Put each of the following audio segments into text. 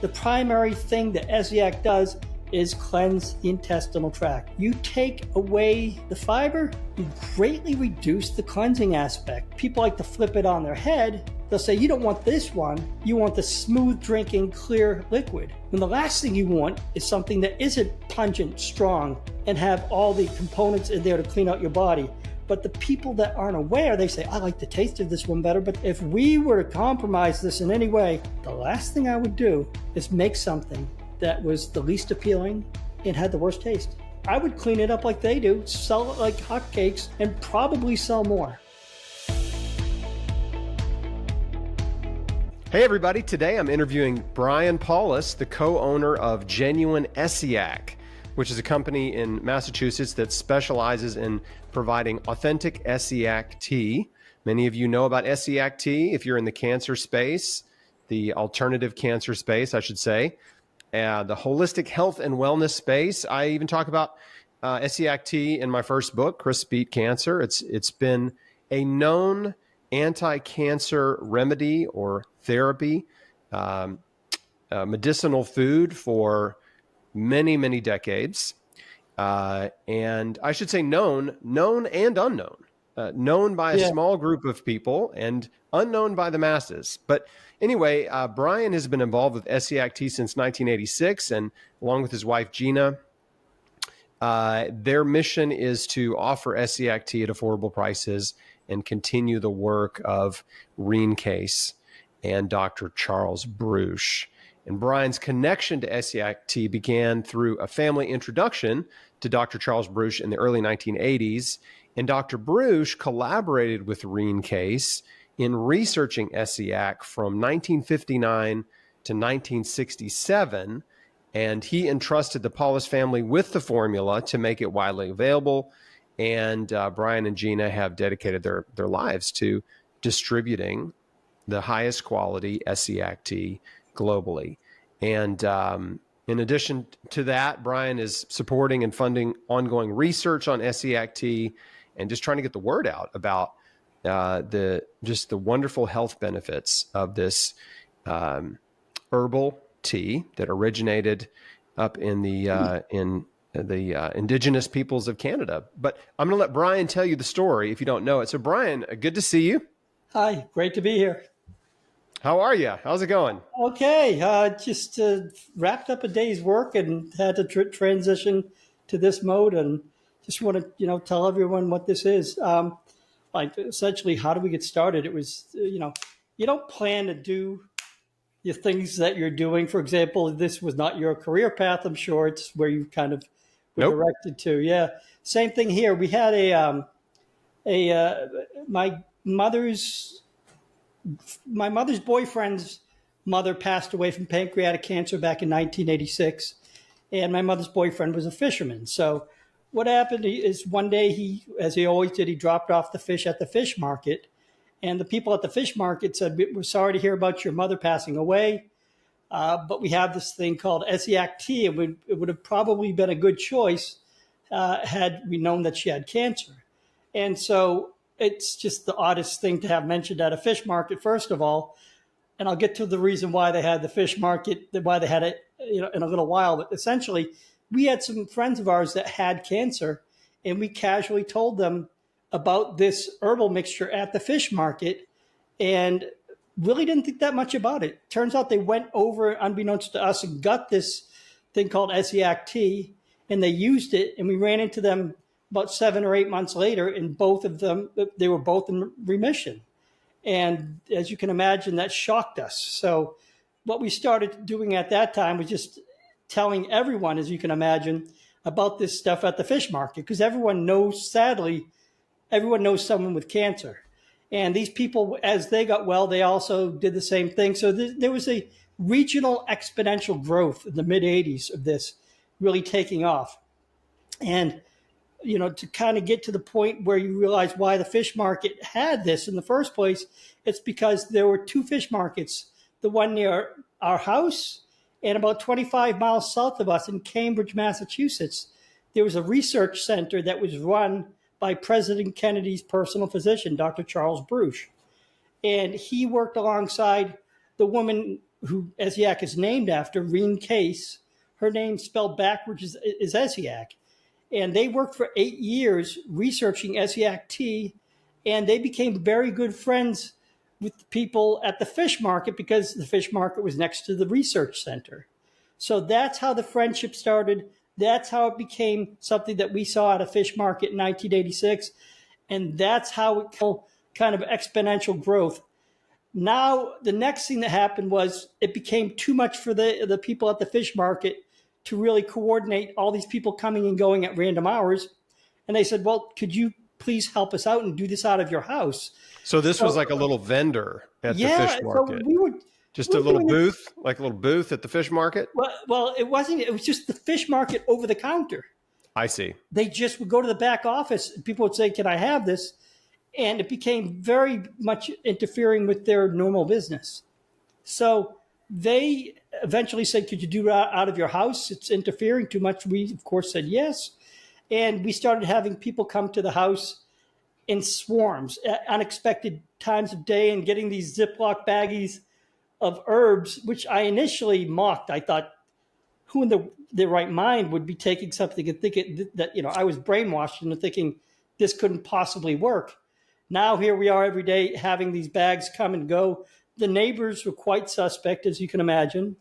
The primary thing that Essiac does is cleanse the intestinal tract. You take away the fiber, you greatly reduce the cleansing aspect. People like to flip it on their head. They'll say, you don't want this one, you want the smooth drinking, clear liquid. And the last thing you want is something that isn't pungent, strong, and have all the components in there to clean out your body. But the people that aren't aware, they say, I like the taste of this one better. But if we were to compromise this in any way, the last thing I would do is make something that was the least appealing and had the worst taste. I would clean it up like they do, sell it like hotcakes, and probably sell more. Hey everybody, today I'm interviewing Brian Paulus, the co-owner of Genuine Essiac, which is a company in Massachusetts that specializes in providing authentic Essiac tea. Many of you know about Essiac tea if you're in the cancer space, the alternative cancer space, I should say, the holistic health and wellness space. I even talk about Essiac tea in my first book, Chris Beat Cancer. It's been a known anti-cancer remedy or therapy, medicinal food for many, many decades. And I should say known and unknown, known by a small group of people and unknown by the masses. But anyway, Brian has been involved with Essiac Tea since 1986, and along with his wife, Gina, their mission is to offer Essiac Tea at affordable prices and continue the work of Reen Case and Dr. Charles Bruch. And Brian's connection to Essiac Tea began through a family introduction to Dr. Charles Bruch in the early 1980s. And Dr. Bruch collaborated with Reen Case in researching Essiac from 1959 to 1967. And he entrusted the Paulus family with the formula to make it widely available. And Brian and Gina have dedicated their lives to distributing the highest quality Essiac tea globally. And in addition to that, Brian is supporting and funding ongoing research on Essiac tea and just trying to get the word out about the wonderful health benefits of this herbal tea that originated up in the indigenous peoples of Canada. But I'm going to let Brian tell you the story if you don't know it. So Brian, good to see you. Hi, great to be here. How are you? How's it going? Okay, just wrapped up a day's work and had to transition to this mode, and just want to tell everyone what this is. Like essentially, how do we get started? It was you don't plan to do the things that you're doing. For example, this was not your career path. I'm sure it's where you kind of were directed to. Yeah, same thing here. We had my mother's boyfriend's mother passed away from pancreatic cancer back in 1986, and my mother's boyfriend was a fisherman. So what happened is one day he, as he always did, he dropped off the fish at the fish market, and the people at the fish market said, "We're sorry to hear about your mother passing away, but we have this thing called Essiac tea, and it would have probably been a good choice had we known that she had cancer." And so it's just the oddest thing to have mentioned at a fish market, first of all. And I'll get to the reason why they had the fish market, why they had it in a little while. But essentially, we had some friends of ours that had cancer, and we casually told them about this herbal mixture at the fish market and really didn't think that much about it. Turns out they went over, unbeknownst to us, and got this thing called Essiac tea, and they used it, and we ran into them about 7 or 8 months later, and both of them, they were both in remission. And as you can imagine, that shocked us. So what we started doing at that time was just telling everyone, as you can imagine, about this stuff at the fish market, because everyone knows, sadly, everyone knows someone with cancer. And these people, as they got well, they also did the same thing. So there was a regional exponential growth in the mid-'80s of this really taking off. And to kind of get to the point where you realize why the fish market had this in the first place, it's because there were 2 fish markets, the one near our house and about 25 miles south of us in Cambridge, Massachusetts. There was a research center that was run by President Kennedy's personal physician, Dr. Charles Bruch. And he worked alongside the woman who Essiac is named after, Reen Case, her name spelled backwards is Essiac. And they worked for 8 years researching Essiac Tea, and they became very good friends with the people at the fish market because the fish market was next to the research center. So that's how the friendship started. That's how it became something that we saw at a fish market in 1986. And that's how it kind of exponential growth. Now, the next thing that happened was it became too much for the people at the fish market to really coordinate all these people coming and going at random hours. And they said, well, could you please help us out and do this out of your house? So this was like a little vendor at the fish market. So we would just a little booth, like a little booth at the fish market? Well, it wasn't. It was just the fish market over the counter. I see. They just would go to the back office and people would say, can I have this? And it became very much interfering with their normal business. So they eventually said, could you do that out of your house? It's interfering too much. We, of course, said yes. And we started having people come to the house in swarms at unexpected times of day and getting these Ziploc baggies of herbs, which I initially mocked. I thought, who in their right mind would be taking something and thinking that, I was brainwashed into thinking this couldn't possibly work. Now here we are every day having these bags come and go. The neighbors were quite suspect, as you can imagine.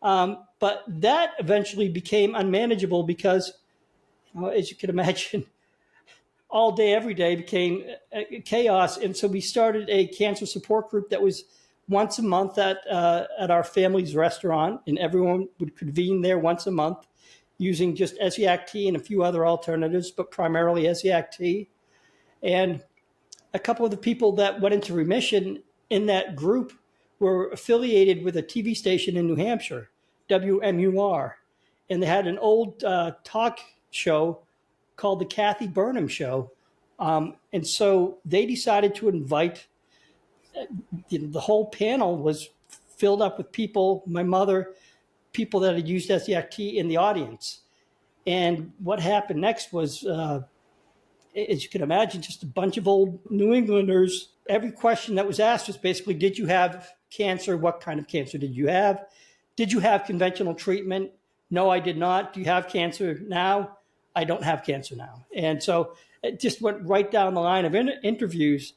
But that eventually became unmanageable because, as you can imagine, all day, every day became chaos. And so we started a cancer support group that was once a month at our family's restaurant, and everyone would convene there once a month using just Essiac Tea and a few other alternatives, but primarily Essiac Tea. And a couple of the people that went into remission in that group were affiliated with a TV station in New Hampshire, WMUR. And they had an old talk show called The Kathy Burnham Show. And so they decided to invite, the whole panel was filled up with people, my mother, people that had used Essiac Tea in the audience. And what happened next was, as you can imagine, just a bunch of old New Englanders. Every question that was asked was basically, did you have cancer? What kind of cancer did you have? Did you have conventional treatment? No, I did not. Do you have cancer now? I don't have cancer now. And so it just went right down the line of interviews.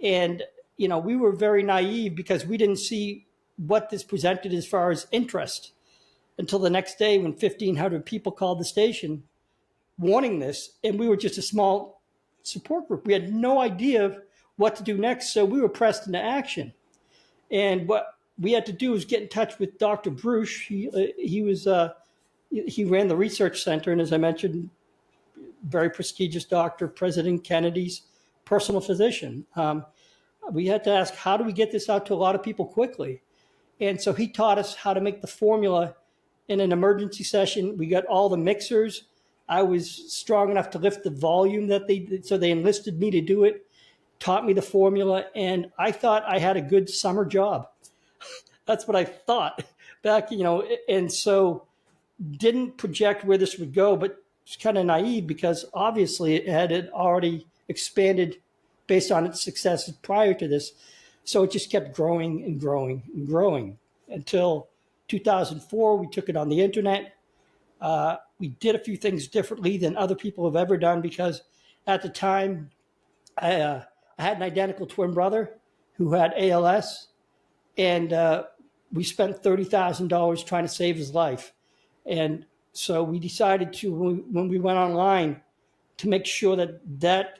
And, we were very naive because we didn't see what this presented as far as interest until the next day when 1,500 people called the station wanting this. And we were just a small support group. We had no idea what to do next. So we were pressed into action. And what we had to do was get in touch with Dr. Bruce. He ran the research center. And as I mentioned, very prestigious doctor, President Kennedy's personal physician. We had to ask, how do we get this out to a lot of people quickly? And so he taught us how to make the formula in an emergency session. We got all the mixers. I was strong enough to lift the volume that they did, so they enlisted me to do it, taught me the formula, and I thought I had a good summer job. That's what I thought back, and so didn't project where this would go, but it's kind of naive because obviously it had already expanded based on its successes prior to this. So it just kept growing and growing and growing until 2004. We took it on the internet. We did a few things differently than other people have ever done because at the time I had an identical twin brother who had ALS, and we spent $30,000 trying to save his life. And so we decided to, when we went online, to make sure that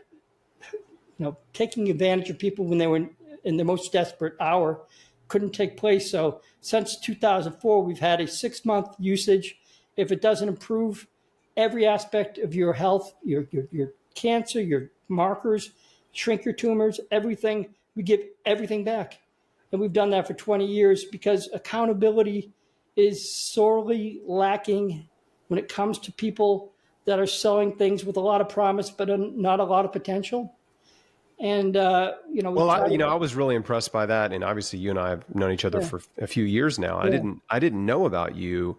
taking advantage of people when they were in their most desperate hour couldn't take place. So since 2004, we've had a 6-month usage. If it doesn't improve every aspect of your health, your cancer, your markers, shrink your tumors, everything, we give everything back. And we've done that for 20 years because accountability is sorely lacking when it comes to people that are selling things with a lot of promise but not a lot of potential. And, I was really impressed by that. And obviously you and I have known each other for a few years now. Yeah. I didn't know about you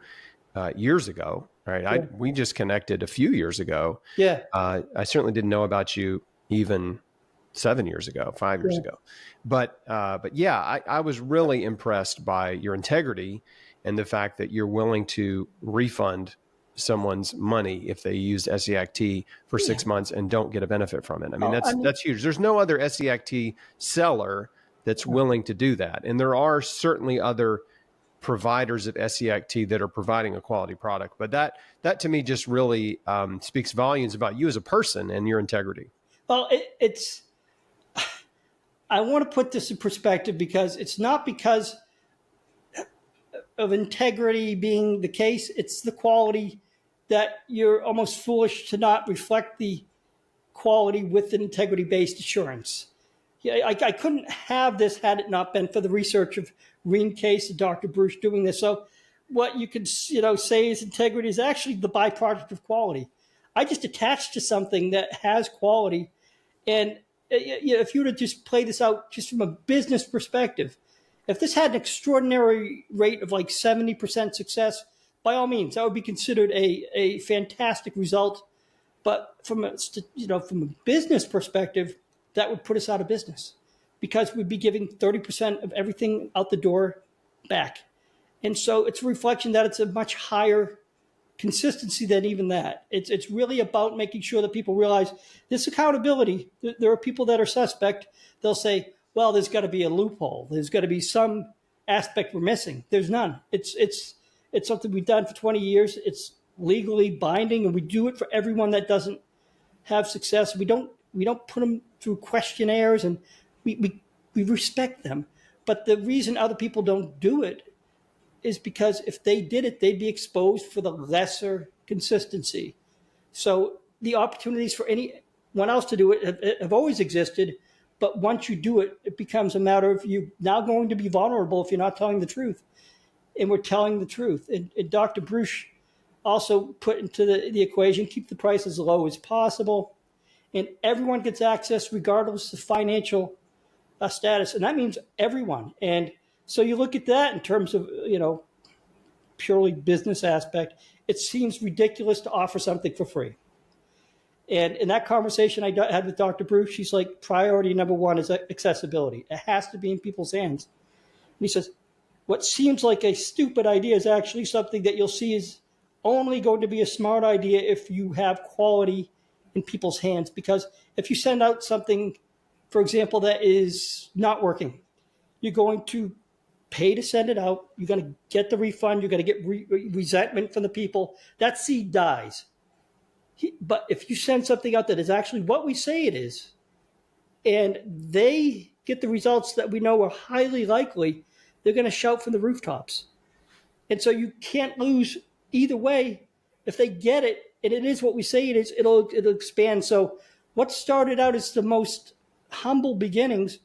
years ago. Right. Yeah. We just connected a few years ago. Yeah. I certainly didn't know about you even 7 years ago, 5 years Yeah. ago. But yeah, I was really impressed by your integrity and the fact that you're willing to refund someone's money if they use Essiac Tea for 6 months and don't get a benefit from it. I mean, Oh, I mean, that's huge. There's no other Essiac Tea seller that's willing to do that. And there are certainly other providers of Essiac Tea that are providing a quality product. But that to me just really speaks volumes about you as a person and your integrity. well, it's. I want to put this in perspective because it's not because of integrity being the case. It's the quality that you're almost foolish to not reflect the quality with an integrity-based assurance. Yeah, I couldn't have this had it not been for the research of Reen Case and Dr. Bruce doing this. So what you could say is integrity is actually the byproduct of quality. I just attached to something that has quality. And if you were to just play this out just from a business perspective, if this had an extraordinary rate of like 70% success, by all means, that would be considered a fantastic result. But from a business perspective, that would put us out of business because we'd be giving 30% of everything out the door back. And so it's a reflection that it's a much higher consistency than even that. It's really about making sure that people realize this accountability. There are people that are suspect. They'll say, well, there's got to be a loophole. There's got to be some aspect we're missing. There's none. It's something we've done for 20 years. It's legally binding, and we do it for everyone that doesn't have success. We don't put them through questionnaires, and we respect them. But the reason other people don't do it is because if they did it, they'd be exposed for the lesser consistency. So the opportunities for anyone else to do it have always existed. But once you do it, it becomes a matter of you now going to be vulnerable if you're not telling the truth. And we're telling the truth. And Dr. Bruce also put into the equation, keep the price as low as possible. And everyone gets access regardless of financial status. And that means everyone. And so you look at that in terms of, purely business aspect, it seems ridiculous to offer something for free. And in that conversation I had with Dr. Bruce, she's like, priority number one is accessibility. It has to be in people's hands. And he says, what seems like a stupid idea is actually something that you'll see is only going to be a smart idea if you have quality in people's hands. Because if you send out something, for example, that is not working, you're going to pay to send it out. You're going to get the refund. You're going to get resentment from the people. That seed dies. But if you send something out that is actually what we say it is, and they get the results that we know are highly likely, they're going to shout from the rooftops. And so you can't lose either way. If they get it, and it is what we say it is, it'll expand. So what started out as the most humble beginnings,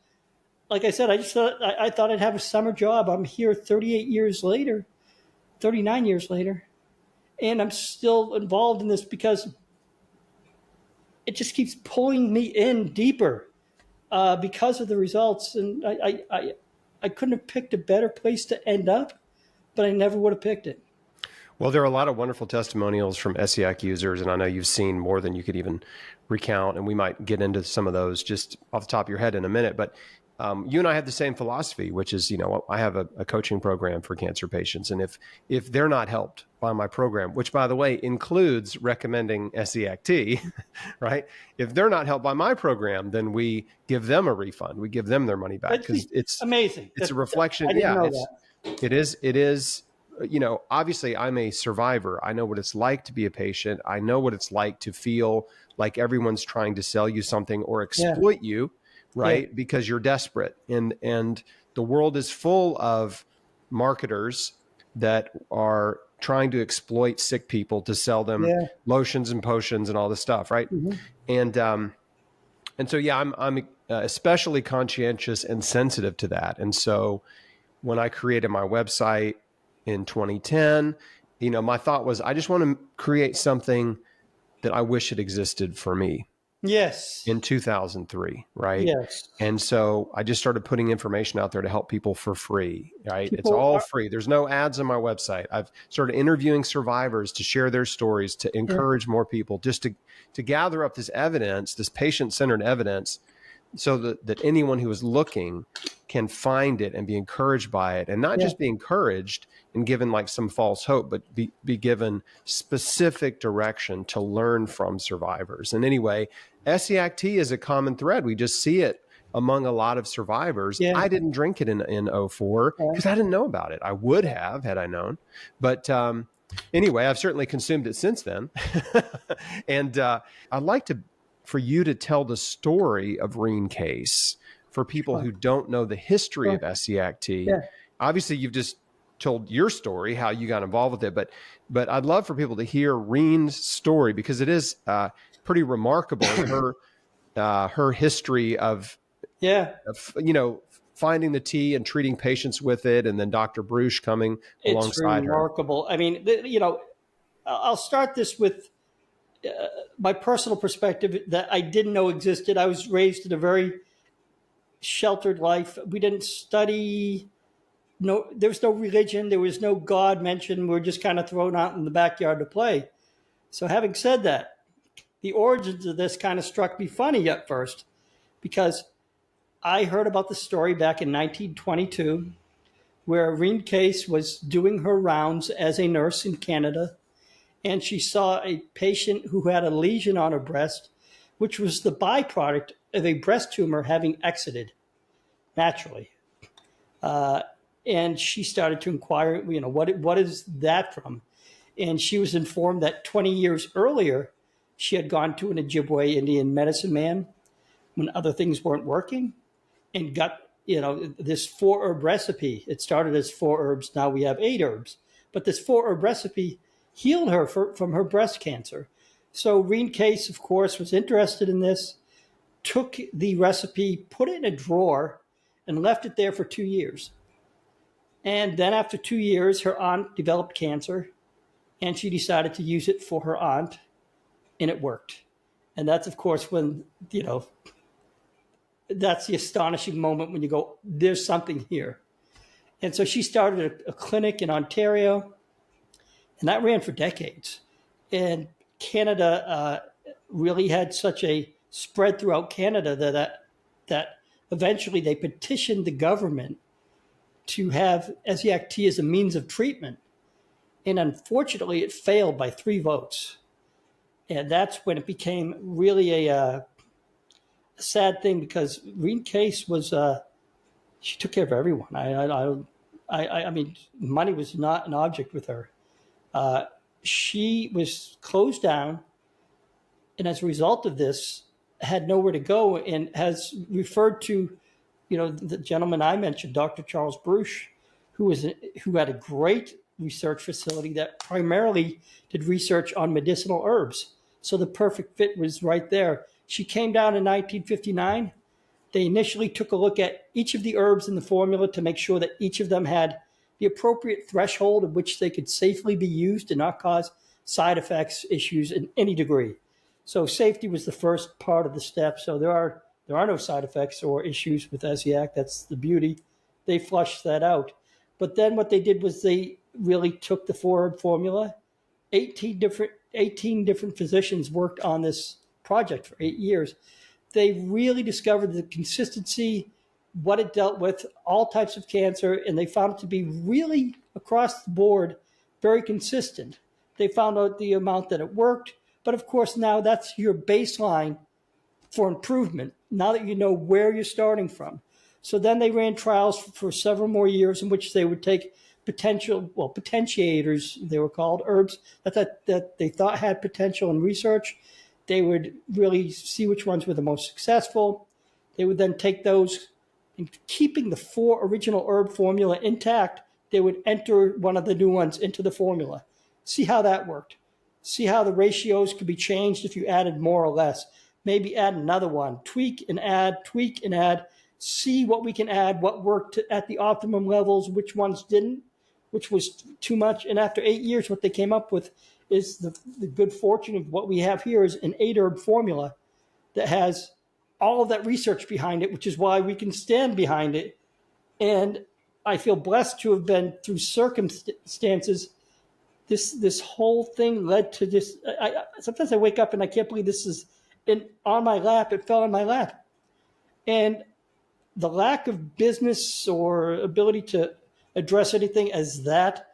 like I said, I thought I'd have a summer job. I'm here 38 years later, 39 years later, and I'm still involved in this because it just keeps pulling me in deeper because of the results. And I couldn't have picked a better place to end up, but I never would have picked it. Well, there are a lot of wonderful testimonials from Essiac users, and I know you've seen more than you could even recount, and we might get into some of those just off the top of your head in a minute. But you and I have the same philosophy, which is, I have a coaching program for cancer patients. And if they're not helped by my program, which, by the way, includes recommending Essiac Tea, right? If they're not helped by my program, then we give them a refund. We give them their money back because it's amazing. It's a reflection. I didn't know that. It is. Obviously I'm a survivor. I know what it's like to be a patient. I know what it's like to feel like everyone's trying to sell you something or exploit you, right? Yeah. Because you're desperate. And the world is full of marketers that are trying to exploit sick people to sell them lotions and potions and all this stuff, right? Mm-hmm. And so, I'm especially conscientious and sensitive to that. And so when I created my website in 2010, my thought was, I just want to create something that I wish it existed for me. Yes. In 2003, right? Yes. And so I just started putting information out there to help people for free, right? It's all free. There's no ads on my website. I've started interviewing survivors to share their stories, to encourage more people, just to gather up this evidence, this patient-centered evidence so that anyone who is looking can find it and be encouraged by it, and not just be encouraged and given like some false hope, but be given specific direction to learn from survivors. And anyway, Essiac tea is a common thread. We just see it among a lot of survivors. Yeah. I didn't drink it in 04 because I didn't know about it. I would have had I known. But anyway, I've certainly consumed it since then. And I'd like for you to tell the story of Reen Case for people who don't know the history of Essiac Tea. Yeah. Obviously, you've just told your story, how you got involved with it, but I'd love for people to hear Reen's story, because it is pretty remarkable. Her history of finding the tea and treating patients with it, and then Dr. Bruce coming alongside her. It's remarkable. I mean, I'll start this with my personal perspective that I didn't know existed. I was raised in a very sheltered life. We didn't study. There was no religion. There was no God mentioned. We were just kind of thrown out in the backyard to play. So having said that, the origins of this kind of struck me funny at first, because I heard about the story back in 1922, where Reen Case was doing her rounds as a nurse in Canada, and she saw a patient who had a lesion on her breast, which was the byproduct of a breast tumor having exited naturally. And she started to inquire, what is that from? And she was informed that 20 years earlier, she had gone to an Ojibwe Indian medicine man when other things weren't working, and got, this 4-herb recipe. It started as 4 herbs. Now we have 8 herbs. But this 4-herb recipe healed her from her breast cancer. So Reen Case, of course, was interested in this, took the recipe, put it in a drawer, and left it there for 2 years. And then after 2 years, her aunt developed cancer, and she decided to use it for her aunt, and it worked. And that's, of course, when, that's the astonishing moment when you go, there's something here. And so she started a clinic in Ontario, and that ran for decades. And Canada really had such a spread throughout Canada that eventually they petitioned the government to have Essiac tea as a means of treatment. And unfortunately, it failed by 3 votes. And that's when it became really a sad thing, because Reen Case was, she took care of everyone. I mean, money was not an object with her. She was closed down, and as a result of this, had nowhere to go, and has referred to, the gentleman I mentioned, Dr. Charles Bruce, who had a great research facility that primarily did research on medicinal herbs. So the perfect fit was right there. She came down in 1959. They initially took a look at each of the herbs in the formula to make sure that each of them had the appropriate threshold at which they could safely be used and not cause side effects issues in any degree. So safety was the first part of the step. So there are no side effects or issues with Essiac. That's the beauty. They flushed that out. But then what they did was they really took the 4-herb formula. 18 different physicians worked on this project for 8 years. They really discovered the consistency, what it dealt with, all types of cancer, and they found it to be really across the board very consistent. They found out the amount that it worked, but of course now that's your baseline for improvement, now that you know where you're starting from. So then they ran trials for several more years in which they would take potentiators, they were called, herbs that they thought had potential in research. They would really see which ones were the most successful. They would then take those, and keeping the 4 original herb formula intact, they would enter one of the new ones into the formula. See how that worked. See how the ratios could be changed if you added more or less. Maybe add another one, tweak and add, see what we can add, what worked at the optimum levels, which ones didn't, which was too much. And after 8 years, what they came up with is the good fortune of what we have here is an 8-herb formula that has all of that research behind it, which is why we can stand behind it. And I feel blessed to have been through circumstances. This whole thing led to this. Sometimes I wake up and I can't believe this is on my lap. It fell on my lap. And the lack of business or ability to address anything as that,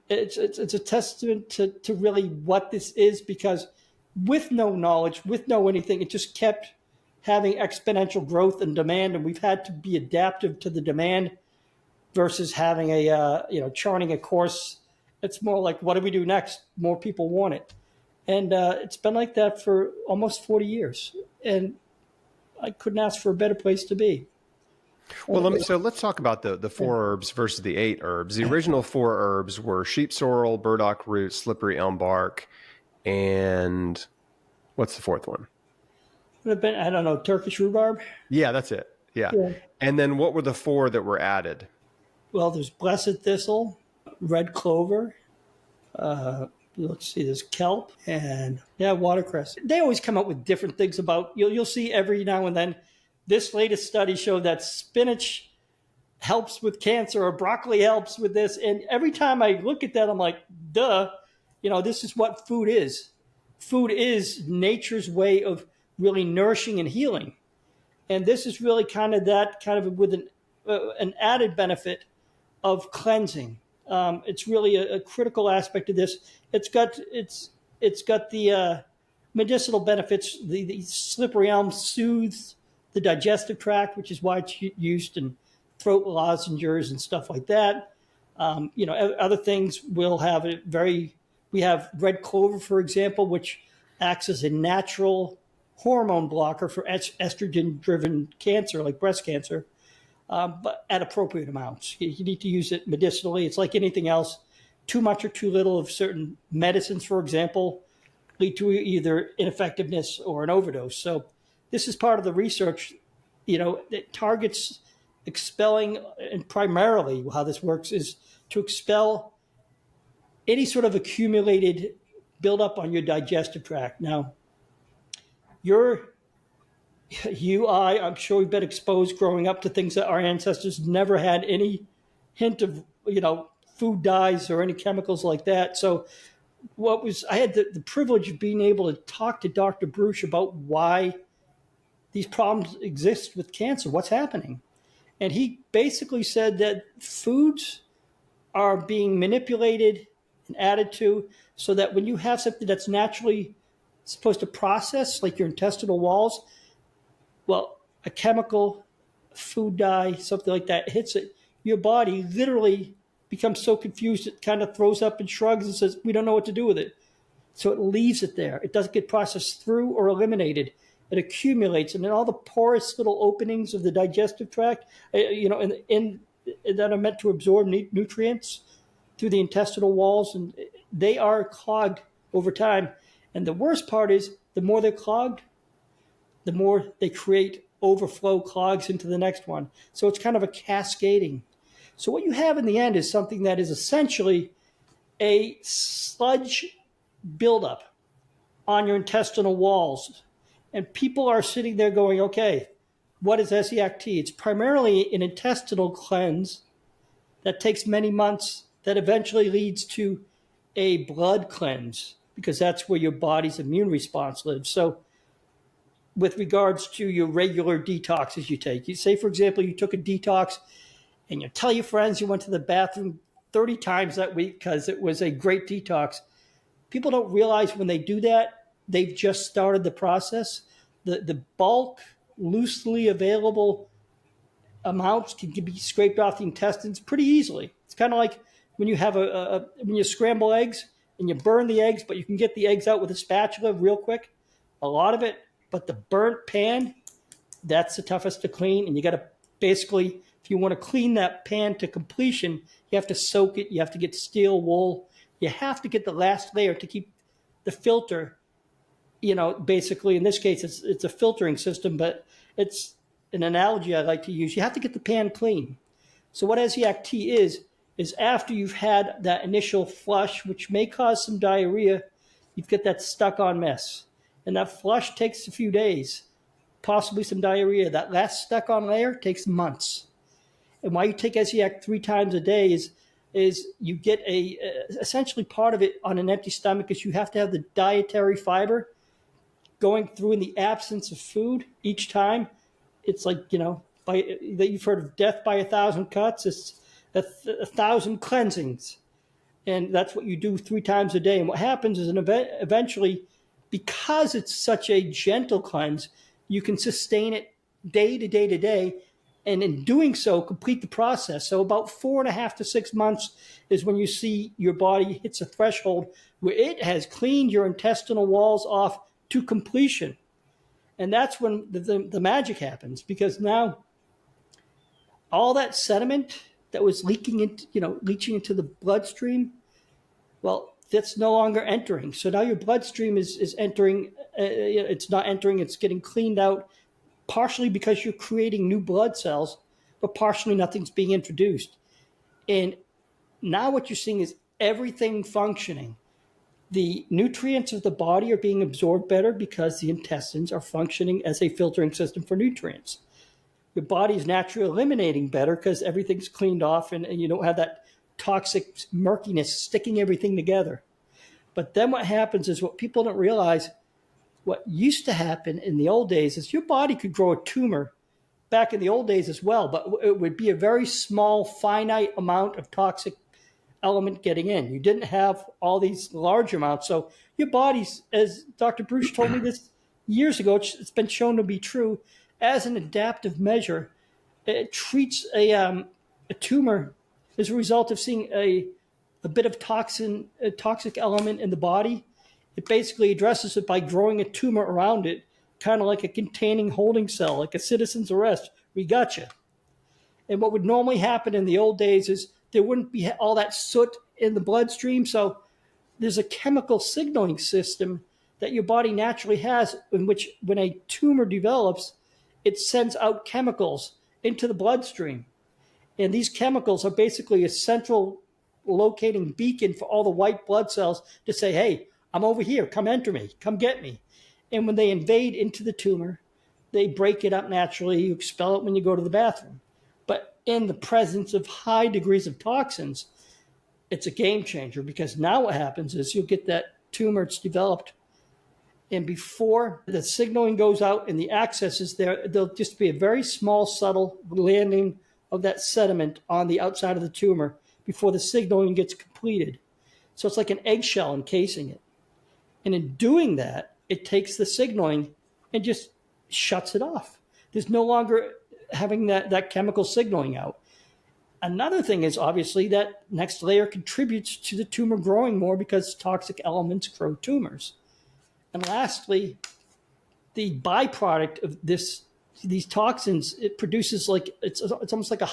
it's a testament to really what this is, because with no knowledge, with no anything, it just kept having exponential growth and demand, and we've had to be adaptive to the demand versus having charting a course. It's more like, what do we do next? More people want it. And it's been like that for almost 40 years. And I couldn't ask for a better place to be. Well, let's talk about the 4 herbs versus the 8 herbs. The original 4 herbs were sheep sorrel, burdock root, slippery elm bark, and what's the 4th one? Would have been, I don't know, Turkish rhubarb? Yeah, that's it. Yeah. And then what were the 4 that were added? Well, there's blessed thistle, red clover, let's see, there's kelp, and watercress. They always come up with different things about, you'll see every now and then, this latest study showed that spinach helps with cancer or broccoli helps with this. And every time I look at that, I'm like, duh, this is what food is. Food is nature's way of really nourishing and healing. And this is really kind of with an added benefit of cleansing. It's really a critical aspect of this. It's got the medicinal benefits. The slippery elm soothes the digestive tract, which is why it's used in throat lozenges and stuff like that. Other things will have we have red clover, for example, which acts as a natural hormone blocker for estrogen-driven cancer, like breast cancer, but at appropriate amounts. You need to use it medicinally. It's like anything else. Too much or too little of certain medicines, for example, lead to either ineffectiveness or an overdose. So this is part of the research, that targets expelling, and primarily how this works is to expel any sort of accumulated buildup on your digestive tract. Now, I'm sure we've been exposed growing up to things that our ancestors never had any hint of, food dyes or any chemicals like that. So I had the privilege of being able to talk to Dr. Bruce about why these problems exist with cancer, what's happening. And he basically said that foods are being manipulated and added to so that when you have something that's naturally supposed to process, like your intestinal walls, well, a chemical, food dye, something like that hits it, your body literally becomes so confused it kind of throws up and shrugs and says, we don't know what to do with it. So it leaves it there. It doesn't get processed through or eliminated. It accumulates, and in all the porous little openings of the digestive tract, that are meant to absorb nutrients through the intestinal walls, and they are clogged over time. And the worst part is, the more they're clogged, the more they create overflow clogs into the next one. So it's kind of a cascading. So what you have in the end is something that is essentially a sludge buildup on your intestinal walls. And people are sitting there going, okay, what is Essiac Tea? It's primarily an intestinal cleanse that takes many months that eventually leads to a blood cleanse, because that's where your body's immune response lives. So with regards to your regular detoxes you take, you say, for example, you took a detox and you tell your friends you went to the bathroom 30 times that week because it was a great detox. People don't realize when they do that, they've just started the process. The bulk, loosely available amounts can be scraped off the intestines pretty easily. It's kind of like when you have when you scramble eggs and you burn the eggs, but you can get the eggs out with a spatula real quick. A lot of it, but the burnt pan, that's the toughest to clean. And you got to basically, if you want to clean that pan to completion, you have to soak it. You have to get steel wool. You have to get the last layer to keep the filter. Basically, in this case, it's a filtering system, but it's an analogy I like to use. You have to get the pan clean. So what Essiac Tea is after you've had that initial flush, which may cause some diarrhea, you've got that stuck-on mess. And that flush takes a few days, possibly some diarrhea. That last stuck-on layer takes months. And why you take Essiac 3 times a day is you get essentially part of it on an empty stomach, because you have to have the dietary fiber going through in the absence of food each time. it's like, by that you've heard of death by 1,000 cuts. It's 1,000 cleansings, and that's what you do 3 times a day. And what happens is, eventually, because it's such a gentle cleanse, you can sustain it day to day to day, and in doing so, complete the process. So about 4.5 to 6 months is when you see your body hits a threshold where it has cleaned your intestinal walls off to completion. And that's when the magic happens, because now all that sediment that was leaching into the bloodstream, well, that's no longer entering. So now your bloodstream is entering, it's not entering, it's getting cleaned out, partially because you're creating new blood cells, but partially nothing's being introduced. And now what you're seeing is everything functioning. The nutrients of the body are being absorbed better because the intestines are functioning as a filtering system for nutrients. Your body's naturally eliminating better because everything's cleaned off, and you don't have that toxic murkiness sticking everything together. But then what happens is, what people don't realize, what used to happen in the old days is your body could grow a tumor back in the old days as well, but it would be a very small, finite amount of toxic element getting in. You didn't have all these large amounts. So your body's, as Dr. Bruce told me this years ago, it's been shown to be true, as an adaptive measure, it treats a tumor as a result of seeing a bit of toxic element in the body. It basically addresses it by growing a tumor around it, kind of like a containing holding cell, like a citizen's arrest. We got you. And what would normally happen in the old days is there wouldn't be all that soot in the bloodstream. So there's a chemical signaling system that your body naturally has, in which, when a tumor develops, it sends out chemicals into the bloodstream. And these chemicals are basically a central locating beacon for all the white blood cells to say, hey, I'm over here, come enter me, come get me. And when they invade into the tumor, they break it up naturally. You expel it when you go to the bathroom. But in the presence of high degrees of toxins, it's a game changer, because now what happens is you'll get that tumor, it's developed, and before the signaling goes out and the access is there, there'll just be a very small, subtle landing of that sediment on the outside of the tumor before the signaling gets completed. So it's like an eggshell encasing it. And in doing that, it takes the signaling and just shuts it off. There's no longer having that chemical signaling out. Another thing is, obviously, that next layer contributes to the tumor growing more, because toxic elements grow tumors. And lastly, the byproduct of these toxins, it produces it's almost like a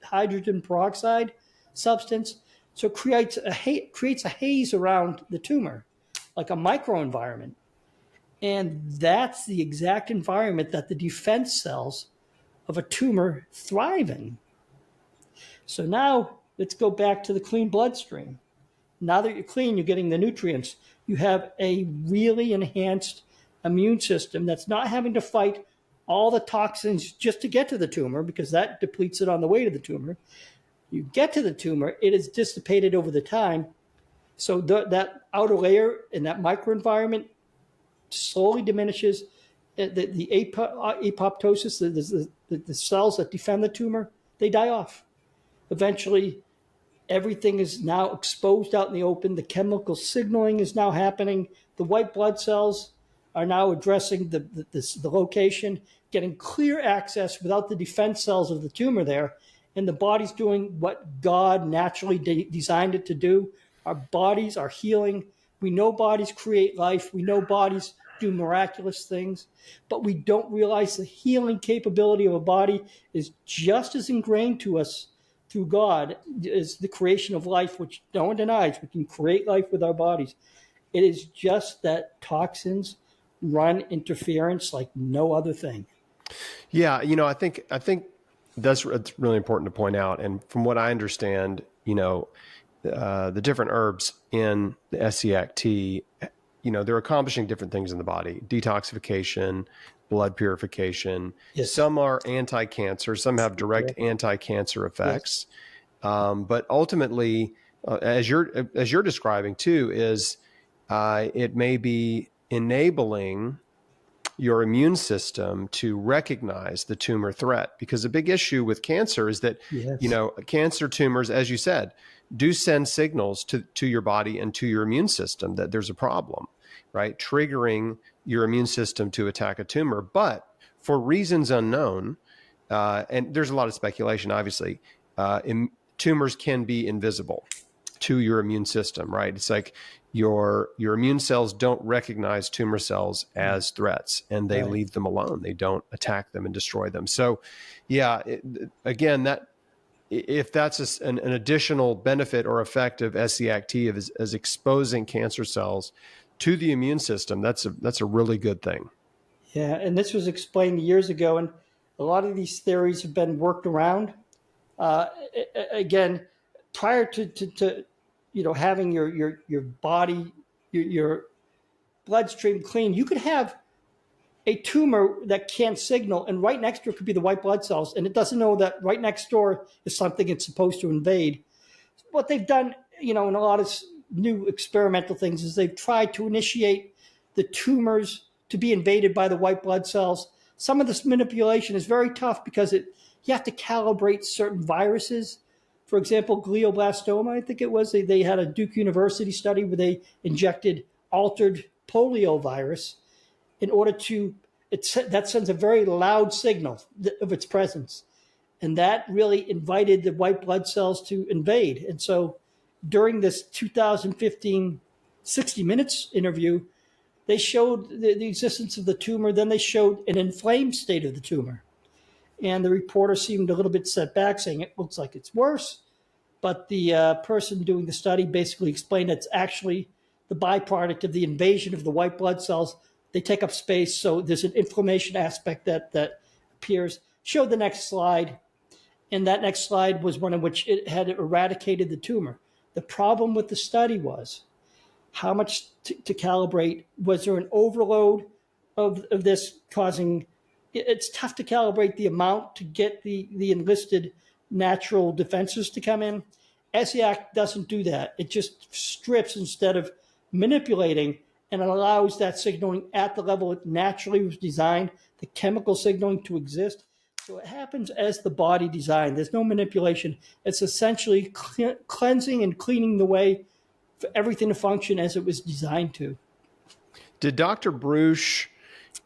hydrogen peroxide substance. So it creates a haze around the tumor, like a microenvironment. And that's the exact environment that the defense cells of a tumor thrive in. So now let's go back to the clean bloodstream. Now that you're clean, you're getting the nutrients. You have a really enhanced immune system that's not having to fight all the toxins just to get to the tumor, because that depletes it on the way to the tumor. You get to the tumor, it is dissipated over the time. So that outer layer in that microenvironment slowly diminishes. The apoptosis, the cells that defend the tumor, they die off. Eventually, everything is now exposed out in the open. The chemical signaling is now happening. The white blood cells are now addressing the location, getting clear access without the defense cells of the tumor there. And the body's doing what God naturally designed it to do. Our bodies are healing. We know bodies create life. We know bodies do miraculous things, but we don't realize the healing capability of a body is just as ingrained to us through God as the creation of life, which no one denies. We can create life with our bodies. It is just that toxins run interference like no other thing. Yeah, I think that's really important to point out. And from what I understand, the different herbs in the Essiac tea, they're accomplishing different things in the body: detoxification, blood purification. Yes. Some are anti-cancer, some have direct anti-cancer effects. Yes. But ultimately, as you're describing too, is it may be enabling your immune system to recognize the tumor threat. Because a big issue with cancer is that, Yes. cancer tumors, as you said, do send signals to your body and to your immune system that there's a problem, right? Triggering your immune system to attack a tumor. But for reasons unknown, and there's a lot of speculation, obviously, tumors can be invisible to your immune system, right? It's like your immune cells don't recognize tumor cells as threats, and they leave them alone. They don't attack them and destroy them. So, yeah, again, that if that's an additional benefit or effect of Essiac Tea as exposing cancer cells to the immune system, that's a really good thing. Yeah, and this was explained years ago, and a lot of these theories have been worked around. Again, prior to having your body, your bloodstream clean, you could have a tumor that can't signal, and right next to it could be the white blood cells, and it doesn't know that right next door is something it's supposed to invade. What they've done, in a lot of new experimental things, is they've tried to initiate the tumors to be invaded by the white blood cells. Some of this manipulation is very tough because you have to calibrate certain viruses. For example, glioblastoma, I think it was, they had a Duke University study where they injected altered polio virus in order that sends a very loud signal of its presence. And that really invited the white blood cells to invade. And so during this 2015 60 Minutes interview, they showed the existence of the tumor. Then they showed an inflamed state of the tumor. And the reporter seemed a little bit set back, saying it looks like it's worse. But the person doing the study basically explained it's actually the byproduct of the invasion of the white blood cells. They take up space, so there's an inflammation aspect that appears. Show the next slide. And that next slide was one in which it had eradicated the tumor. The problem with the study was how much to calibrate. Was there an overload of this causing? It's tough to calibrate the amount to get the enlisted natural defenses to come in. Essiac doesn't do that. It just strips instead of manipulating, and it allows that signaling at the level it naturally was designed, the chemical signaling to exist. So it happens as the body designed. There's no manipulation. It's essentially cleansing and cleaning the way for everything to function as it was designed to. Did Dr. Bruce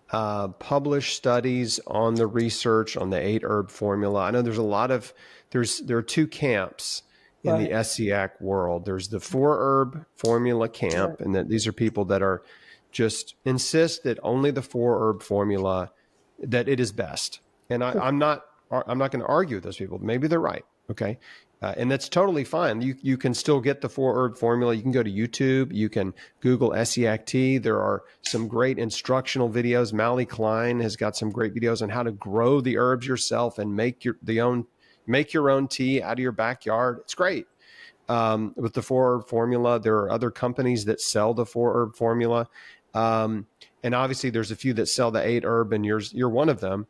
publish studies on the research on the 8-herb formula? I know there are two camps in the Essiac world. There's the 4-herb formula camp, and that these are people that are just insist that only the 4-herb formula, that it is best. And I'm not going to argue with those people. Maybe they're right. Okay. And that's totally fine. You can still get the 4-herb formula. You can go to YouTube. You can Google Essiac Tea. There are some great instructional videos. Mally Klein has got some great videos on how to grow the herbs yourself and make your own tea out of your backyard. It's great. With the 4-herb formula, there are other companies that sell the 4-herb formula. And obviously there's a few that sell the 8-herb, and you're one of them.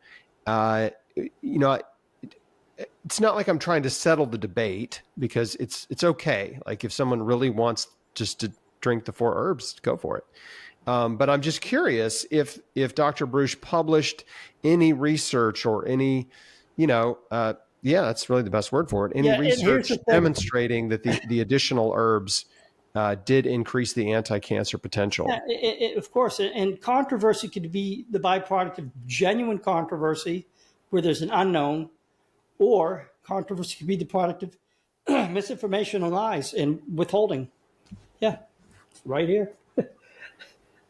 It's not like I'm trying to settle the debate, because it's okay. Like if someone really wants just to drink the 4 herbs, go for it. But I'm just curious if Dr. Bruce published any research or any, that's really the best word for it. Any research demonstrating that the additional herbs did increase the anti-cancer potential. Yeah, of course. And controversy could be the byproduct of genuine controversy where there's an unknown, or controversy could be the product of misinformation and lies and withholding. Yeah, right here.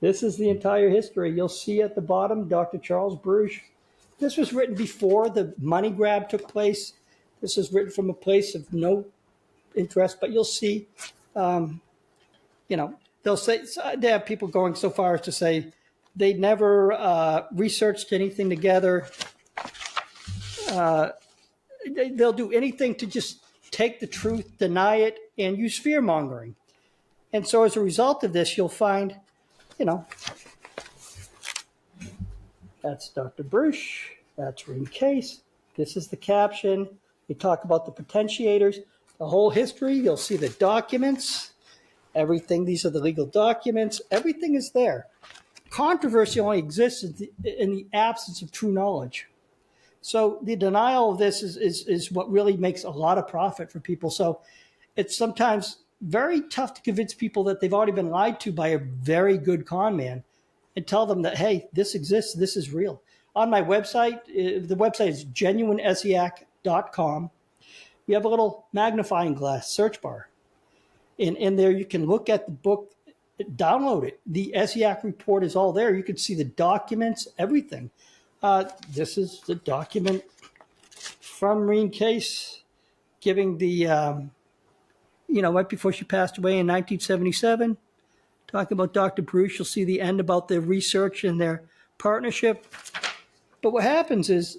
This is the entire history. You'll see at the bottom, Dr. Charles Bruce. This was written before the money grab took place. This is written from a place of no interest, but you'll see, they'll say, they have people going so far as to say they never researched anything together. They'll do anything to just take the truth, deny it, and use fear-mongering. And so as a result of this, you'll find, that's Dr. Bruce, that's Ring Case, this is the caption. We talk about the potentiators, the whole history. You'll see the documents, everything. These are the legal documents. Everything is there. controversy only exists in the absence of true knowledge. So the denial of this is what really makes a lot of profit for people. So it's sometimes very tough to convince people that they've already been lied to by a very good con man and tell them that, hey, this exists, this is real. On my website, the website is genuineessiac.com. We have a little magnifying glass search bar. And in there you can look at the book, download it. The Essiac report is all there. You can see the documents, everything. This is the document from Reen Case giving the, right before she passed away in 1977, talking about Dr. Bruce. You'll see the end about their research and their partnership. But what happens is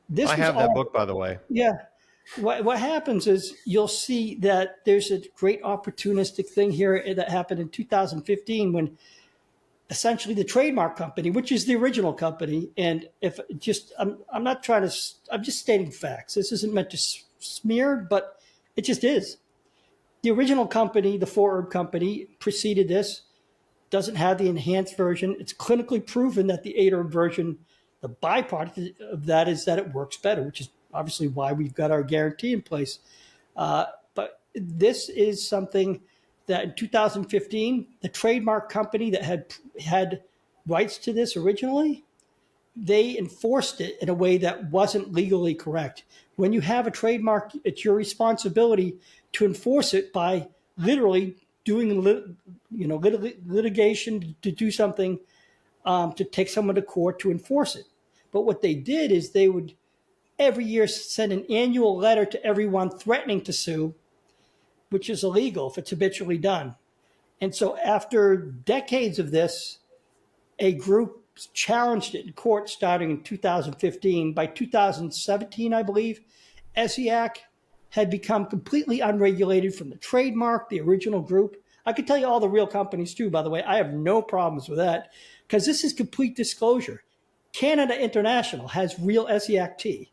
this. I have that book, by the way. Yeah. What happens is you'll see that there's a great opportunistic thing here that happened in 2015 when essentially the trademark company, which is the original company, and I'm just stating facts. This isn't meant to smear, but it just is. The original company, the 4-herb company, preceded this, doesn't have the enhanced version. It's clinically proven that the 8-herb version, the byproduct of that is that it works better, which is obviously why we've got our guarantee in place. But this is something that in 2015, the trademark company that had rights to this originally, they enforced it in a way that wasn't legally correct. When you have a trademark, it's your responsibility to enforce it by literally doing litigation to do something, to take someone to court to enforce it. But what they did is they would every year send an annual letter to everyone threatening to sue, which is illegal if it's habitually done. And so after decades of this, a group challenged it in court starting in 2015. By 2017, I believe, Essiac had become completely unregulated from the trademark, the original group. I could tell you all the real companies too, by the way. I have no problems with that because this is complete disclosure. Canada International has real Essiac tea.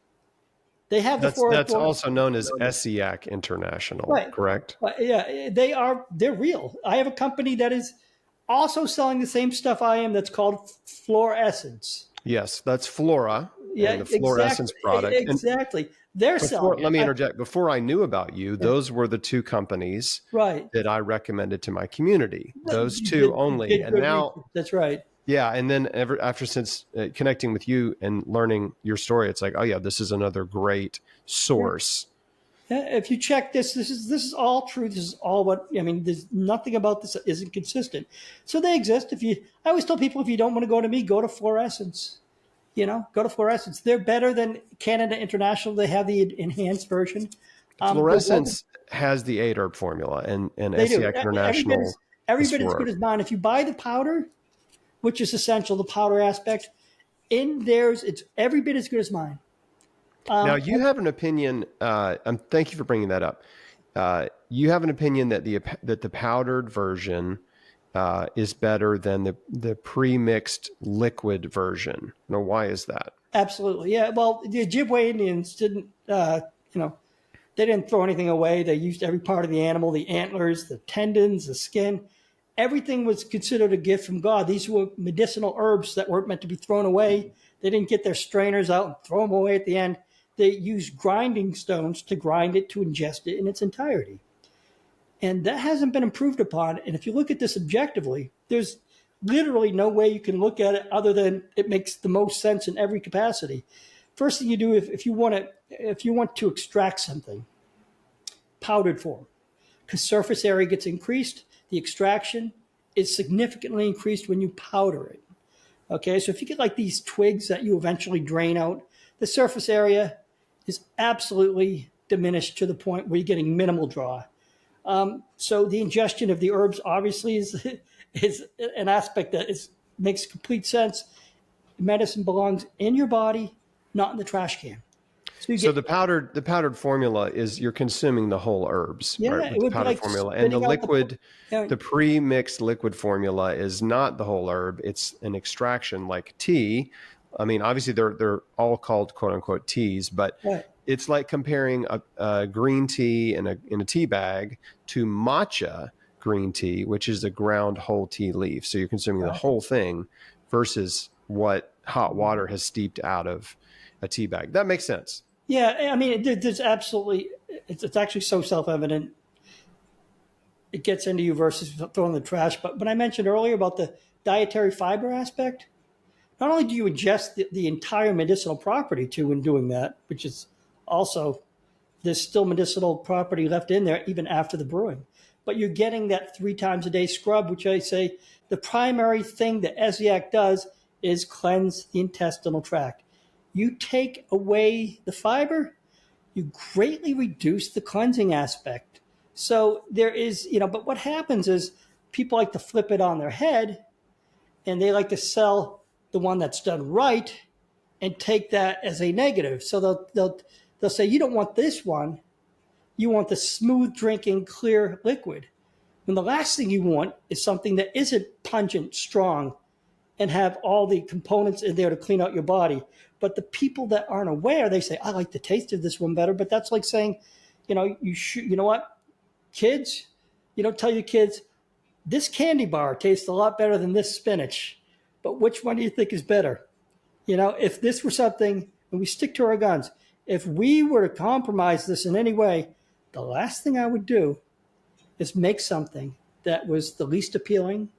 They have that's also known as Essiac International, right? Correct? Yeah, they're real. I have a company that is also selling the same stuff I am that's called Fluorescence. Yes, that's Flora. Yeah, and the Fluorescence product. Exactly. They're selling. Let me interject. Before I knew about you, those were the two companies that I recommended to my community. Those two only. And now that's right. Yeah, and then since connecting with you and learning your story, it's like, oh yeah, this is another great source. Yeah, if you check this is all true. This is all there's nothing about this that isn't consistent. So they exist. I always tell people, if you don't want to go to me, go to Fluorescence. Go to Fluorescence. They're better than Canada International. They have the enhanced version. Fluorescence has the 8-herb formula, and Essiac International. Every bit as good as mine. If you buy the powder, which is essential, the powder aspect, in theirs, it's every bit as good as mine. Now, you have an opinion, thank you for bringing that up. You have an opinion that the powdered version is better than the pre-mixed liquid version. Now, why is that? Absolutely. Yeah. Well, the Ojibwe Indians didn't, they didn't throw anything away. They used every part of the animal, the antlers, the tendons, the skin. Everything was considered a gift from God. These were medicinal herbs that weren't meant to be thrown away. They didn't get their strainers out and throw them away at the end. They used grinding stones to grind it, to ingest it in its entirety. And that hasn't been improved upon. And if you look at this objectively, there's literally no way you can look at it other than it makes the most sense in every capacity. First thing you do, if you want to extract something, powdered form, because surface area gets increased, the extraction is significantly increased when you powder it. Okay, so if you get like these twigs that you eventually drain out, the surface area is absolutely diminished to the point where you're getting minimal draw. So the ingestion of the herbs obviously is an aspect that makes complete sense. Medicine belongs in your body, not in the trash can. So the powdered formula is you're consuming the whole herbs, right? With the powdered formula, and the liquid, the pre-mixed liquid formula is not the whole herb. It's an extraction like tea. I mean, obviously they're all called quote unquote teas, but it's like comparing a green tea in a tea bag to matcha green tea, which is a ground whole tea leaf. So you're consuming the whole thing versus what hot water has steeped out of a tea bag. That makes sense. Yeah, I mean, there's absolutely, it's actually so self-evident. It gets into you versus throwing the trash. But when I mentioned earlier about the dietary fiber aspect, not only do you ingest the entire medicinal property too in doing that, which is also, there's still medicinal property left in there even after the brewing, but you're getting that 3 times a day scrub, which I say the primary thing that Essiac does is cleanse the intestinal tract. You take away the fiber, you greatly reduce the cleansing aspect. So there is, but what happens is people like to flip it on their head and they like to sell the one that's done right and take that as a negative. So they'll say, you don't want this one. You want the smooth drinking, clear liquid. And the last thing you want is something that isn't pungent, strong, and have all the components in there to clean out your body. But the people that aren't aware, they say, I like the taste of this one better. But that's like saying, you know what, kids, you don't tell your kids, this candy bar tastes a lot better than this spinach. But which one do you think is better? If this were something, and we stick to our guns, if we were to compromise this in any way, the last thing I would do is make something that was the least appealing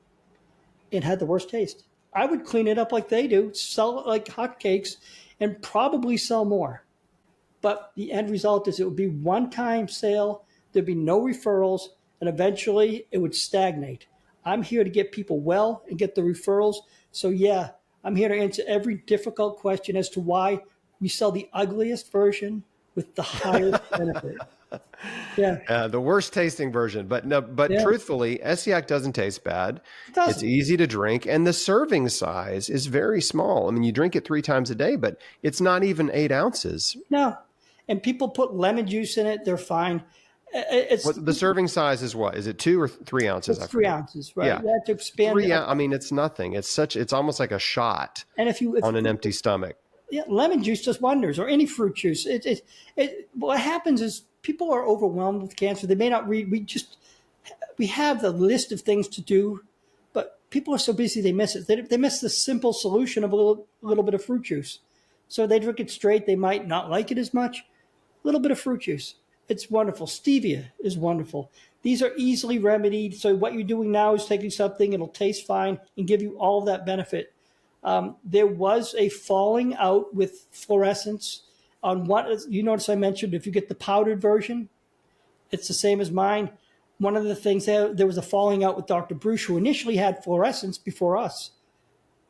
and had the worst taste. I would clean it up like they do, sell it like hotcakes, and probably sell more. But the end result is it would be one-time sale, there'd be no referrals, and eventually it would stagnate. I'm here to get people well and get the referrals. So yeah, I'm here to answer every difficult question as to why we sell the ugliest version with the highest benefit. Yeah. The worst tasting version, but truthfully, Essiac doesn't taste bad. It's easy to drink, and the serving size is very small. I mean, you drink it 3 times a day, but it's not even 8 ounces. No, and people put lemon juice in it; they're fine. The serving size is what? Is it 2 or 3 ounces? It's 3 ounces, right? Yeah, you have to expand. I mean, it's nothing. It's almost like a shot. And if on an empty stomach. Yeah, lemon juice does wonders, or any fruit juice. What happens is people are overwhelmed with cancer. They may not read. We have the list of things to do, but people are so busy they miss it. They miss the simple solution of a little bit of fruit juice. So they drink it straight. They might not like it as much. A little bit of fruit juice. It's wonderful. Stevia is wonderful. These are easily remedied. So what you're doing now is taking something, it'll taste fine and give you all of that benefit. There was a falling out with fluorescence on what you notice I mentioned. If you get the powdered version, it's the same as mine. One of the things there was a falling out with Dr. Bruce, who initially had fluorescence before us.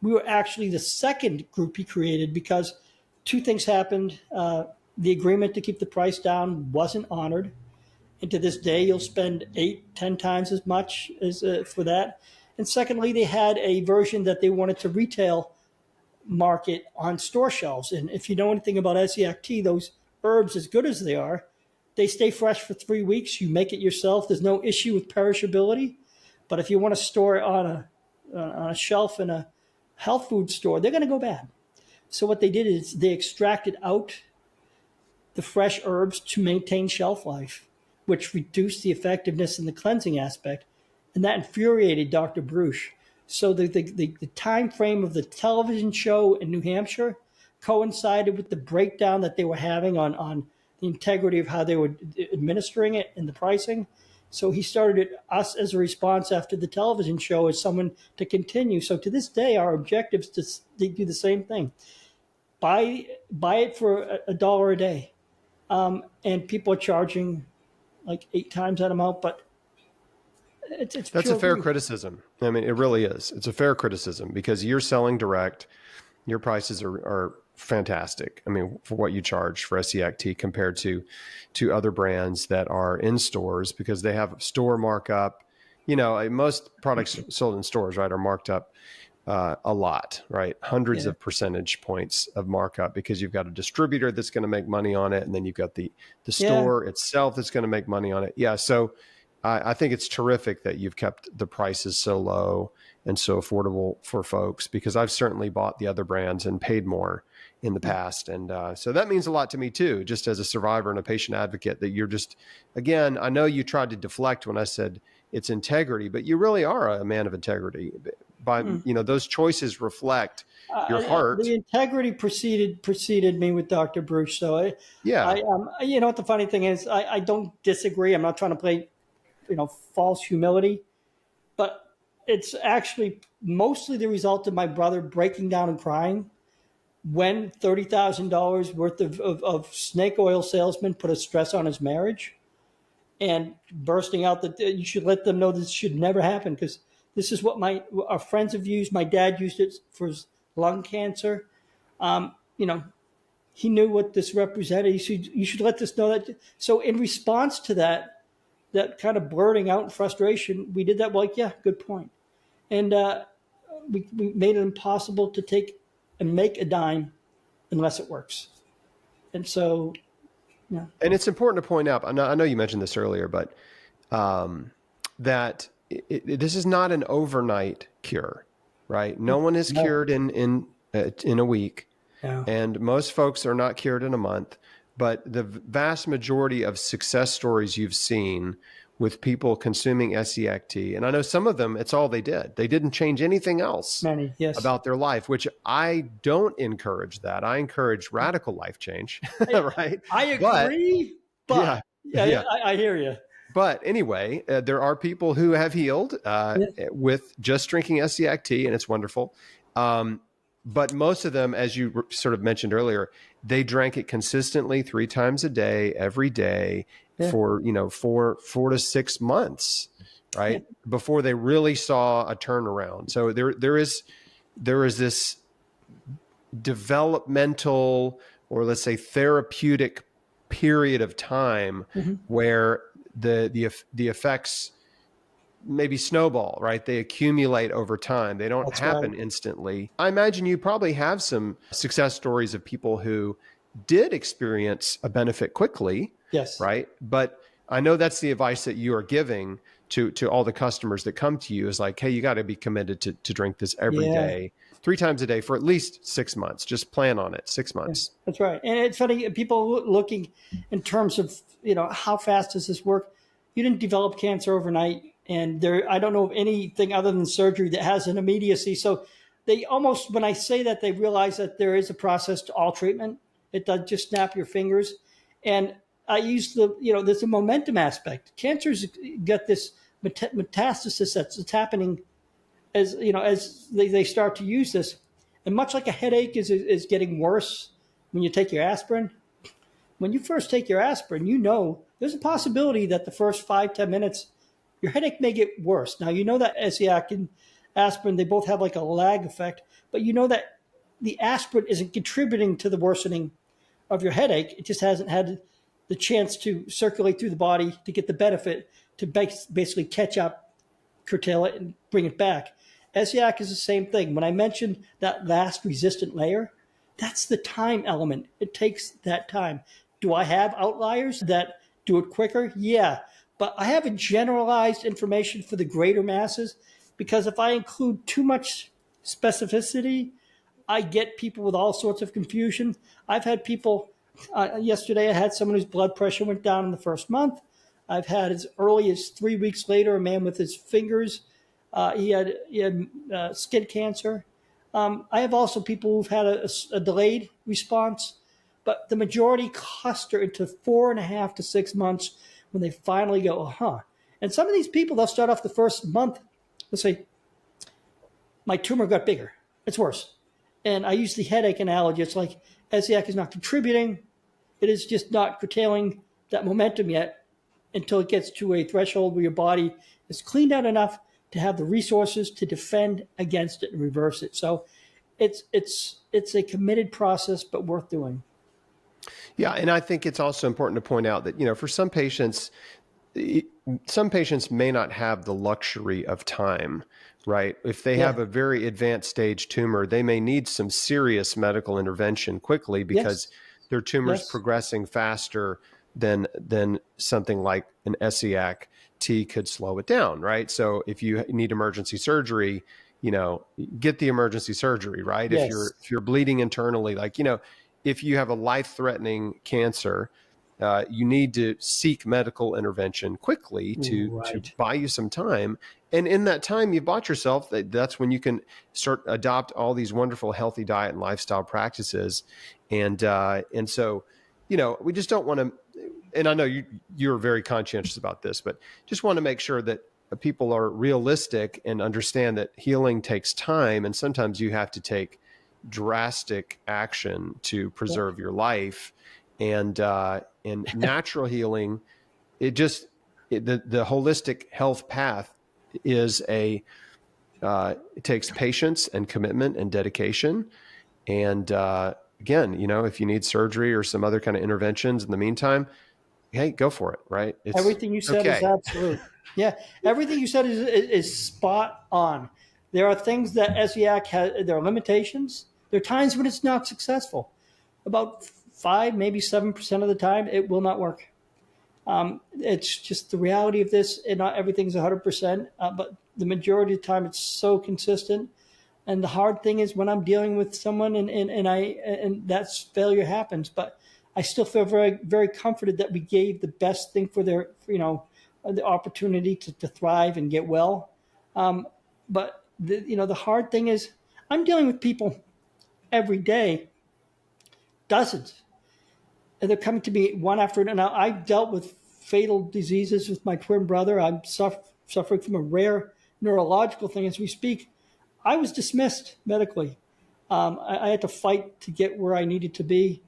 We were actually the second group he created because 2 things happened. The agreement to keep the price down wasn't honored. And to this day, you'll spend 8-10 times as much as for that. And secondly, they had a version that they wanted to retail market on store shelves. And if you know anything about Essiac Tea, those herbs, as good as they are, they stay fresh for 3 weeks. You make it yourself. There's no issue with perishability. But if you want to store it on a shelf in a health food store, they're going to go bad. So what they did is they extracted out the fresh herbs to maintain shelf life, which reduced the effectiveness and the cleansing aspect. And that infuriated Dr. Bruce. So the time frame of the television show in New Hampshire coincided with the breakdown that they were having on the integrity of how they were administering it and the pricing. So he started us as a response after the television show as someone to continue. So to this day, our objective is to do the same thing. Buy it for $1 a day. And people are charging like 8 times that amount, but that's a fair criticism. I mean, it really is. It's a fair criticism because you're selling direct. Your prices are fantastic. I mean, for what you charge for Essiac Tea compared to other brands that are in stores because they have store markup. Most products sold in stores, right, are marked up a lot, right? Hundreds of percentage points of markup because you've got a distributor that's going to make money on it. And then you've got the store itself that's going to make money on it. Yeah. So I think it's terrific that you've kept the prices so low and so affordable for folks because I've certainly bought the other brands and paid more in the past. And so that means a lot to me too, just as a survivor and a patient advocate that you're just, again, I know you tried to deflect when I said it's integrity, but you really are a man of integrity by, those choices reflect your heart. The integrity preceded me with Dr. Bruce. So Yeah. you know what the funny thing is, I don't disagree. I'm not trying to play, false humility, but it's actually mostly the result of my brother breaking down and crying when $30,000 worth of snake oil salesmen put a stress on his marriage, and bursting out that you should let them know this should never happen, because this is what our friends have used. My dad used it for his lung cancer. He knew what this represented. You should let this know that. So in response to that kind of blurting out and frustration, we did that. Well, like, yeah, good point. And we made it impossible to take and make a dime unless it works. And so, yeah. And it's important to point out, I know you mentioned this earlier, but that this is not an overnight cure, right? No one is cured in a week. Yeah. And most folks are not cured in a month. But the vast majority of success stories you've seen with people consuming Essiac tea, and I know some of them, it's all they did. They didn't change anything else about their life, which I don't encourage that. I encourage radical life change, right? I agree, but I hear you. But anyway, there are people who have healed with just drinking Essiac tea, and it's wonderful. But most of them, as you sort of mentioned earlier, they drank it consistently 3 times a day, every day for, 4 to 6 months, right? Before they really saw a turnaround. So there is this developmental, or let's say therapeutic period of time where the effects maybe snowball, right? They accumulate over time. They don't happen instantly. I imagine you probably have some success stories of people who did experience a benefit quickly. Yes. Right. But I know that's the advice that you are giving to all the customers that come to you, is like, hey, you got to be committed to drink this every day, 3 times a day for at least 6 months. Just plan on it. 6 months. Yeah, that's right. And it's funny, people looking in terms of, how fast does this work? You didn't develop cancer overnight. And I don't know of anything other than surgery that has an immediacy. So they almost, when I say that, they realize that there is a process to all treatment. It does just snap your fingers. And I use there's a momentum aspect. Cancer's got this metastasis that's happening as they start to use this. And much like a headache is getting worse when you take your aspirin, when you first take your aspirin, there's a possibility that the first 5-10 minutes, your headache may get worse. Now, that Essiac and aspirin, they both have like a lag effect, but that the aspirin isn't contributing to the worsening of your headache. It just hasn't had the chance to circulate through the body to get the benefit to basically catch up, curtail it, and bring it back. Essiac is the same thing. When I mentioned that last resistant layer, that's the time element. It takes that time. Do I have outliers that do it quicker? Yeah. But I haven't generalized information for the greater masses, because if I include too much specificity, I get people with all sorts of confusion. I've had people, yesterday I had someone whose blood pressure went down in the first month. I've had as early as 3 weeks later, a man with his fingers, he had skin cancer. I have also people who've had a delayed response, but the majority cluster into 4.5 to 6 months when they finally go, And some of these people, they'll start off the first month, they'll say, my tumor got bigger. It's worse. And I use the headache analogy. It's like Essiac is not contributing. It is just not curtailing that momentum yet until it gets to a threshold where your body is cleaned out enough to have the resources to defend against it and reverse it. So it's a committed process, but worth doing. Yeah. And I think it's also important to point out that, for some patients may not have the luxury of time, right? If they have a very advanced stage tumor, they may need some serious medical intervention quickly because their tumor is progressing faster than something like an Essiac tea could slow it down, right? So if you need emergency surgery, get the emergency surgery, right? If you're bleeding internally, if you have a life-threatening cancer, you need to seek medical intervention quickly to buy you some time. And in that time you bought yourself, that's when you can start adopt all these wonderful healthy diet and lifestyle practices. And so, we just don't want to, and I know you're very conscientious about this, but just want to make sure that people are realistic and understand that healing takes time. And sometimes you have to take drastic action to preserve your life. And natural healing, the holistic health path is it takes patience and commitment and dedication. And again, if you need surgery or some other kind of interventions in the meantime, hey, go for it, right? Everything you said is absolute. Yeah, everything you said is spot on. There are things that Essiac has, there are limitations. There are times when it's not successful. About 5, maybe 7% of the time, it will not work. It's just the reality of this, and not everything's 100%, but the majority of the time it's so consistent. And the hard thing is when I'm dealing with someone and that failure happens, but I still feel very, very comforted that we gave the best thing for their, the opportunity to thrive and get well. But the hard thing is I'm dealing with people every day, dozens, and they're coming to me one after another. Now, I've dealt with fatal diseases with my twin brother. I'm suffering from a rare neurological thing as we speak. I was dismissed medically. I had to fight to get where I needed to be.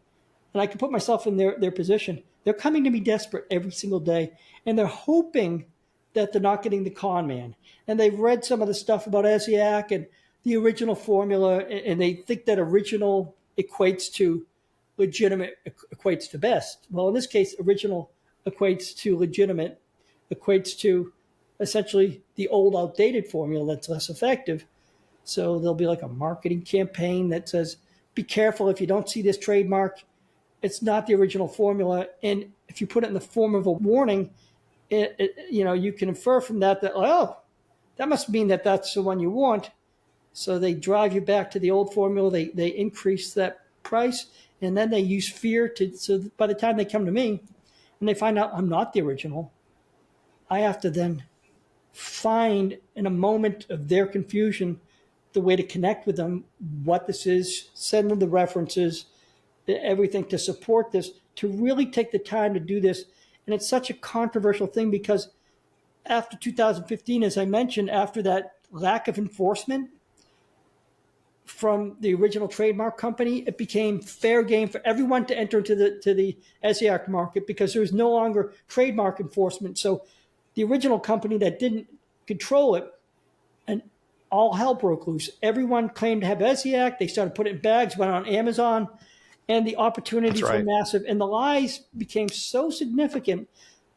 And I can put myself in their position. They're coming to me desperate every single day. And they're hoping that they're not getting the con man. And they've read some of the stuff about Essiac and the original formula. And they think that original equates to legitimate, equates to best. Well, in this case, original equates to legitimate, equates to essentially the old outdated formula that's less effective. So there'll be like a marketing campaign that says, be careful if you don't see this trademark. It's not the original formula. And if you put it in the form of a warning, you can infer from that, oh, that must mean that that's the one you want. So they drive you back to the old formula. They increase that price, and then they use fear so by the time they come to me and they find out I'm not the original, I have to then find in a moment of their confusion the way to connect with them, what this is, send them the references, everything to support this, to really take the time to do this. And it's such a controversial thing because after 2015, as I mentioned, after that lack of enforcement from the original trademark company, it became fair game for everyone to enter into the Essiac market because there was no longer trademark enforcement. So the original company that didn't control it, and all hell broke loose. Everyone claimed to have Essiac. They started putting it in bags, went on Amazon, and the opportunities were massive. And the lies became so significant.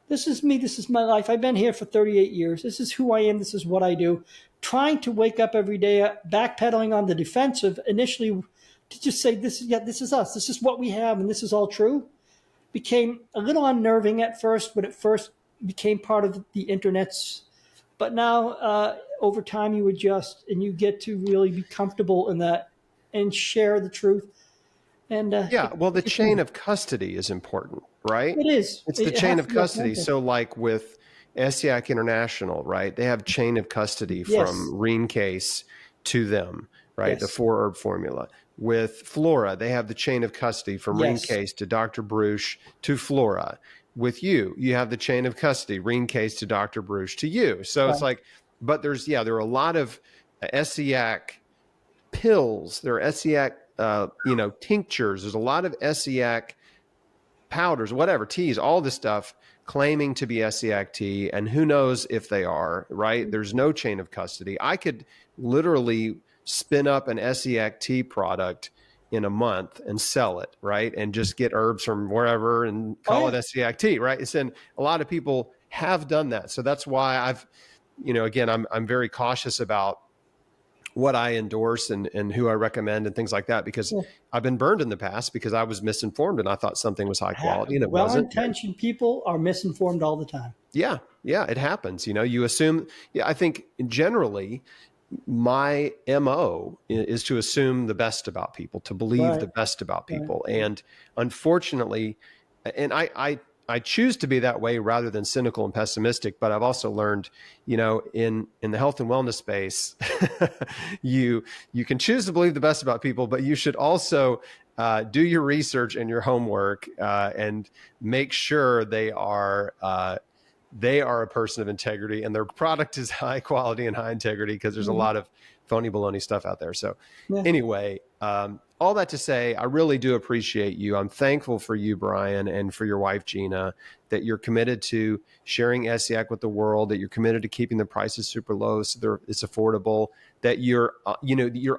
This is me. This is my life. I've been here for 38 years. This is who I am. This is what I do. Trying to wake up every day, backpedaling on the defensive initially to just say, this is us. This is what we have, and this is all true, became a little unnerving at first when it first became part of the internet's. But now, over time, you adjust and you get to really be comfortable in that and share the truth. And the chain of custody is important, right? It is. It's the chain of custody. So like with Essiac International, right? They have chain of custody from Reen Case to them, right? Yes. The 4-herb formula. With Flora, they have the chain of custody from Reen Case to Dr. Bruce to Flora. With you have the chain of custody, Reen Case to Dr. Bruce to you. So it's like, but there are a lot of Essiac pills. There are Essiac, tinctures. There's a lot of Essiac powders, whatever, teas, all this stuff claiming to be Essiac tea. And who knows if they are, right? There's no chain of custody. I could literally spin up an Essiac tea product in a month and sell it, right? And just get herbs from wherever and call it Essiac tea, right? And a lot of people have done that. So that's why I've, again, I'm very cautious about what I endorse and who I recommend and things like that, because I've been burned in the past because I was misinformed and I thought something was high quality and it wasn't. Well-intentioned people are misinformed all the time. Yeah, it happens. You assume, I think generally my MO is to assume the best about people, to believe the best about people. And unfortunately, and I I choose to be that way rather than cynical and pessimistic. But I've also learned, in the health and wellness space, you can choose to believe the best about people, but you should also do your research and your homework and make sure they are a person of integrity and their product is high quality and high integrity, because there's a lot of phony baloney stuff out there. So anyway, all that to say, I really do appreciate you. I'm thankful for you, Brian, and for your wife, Gina, that you're committed to sharing Essiac with the world, that you're committed to keeping the prices super low so it's affordable, that you're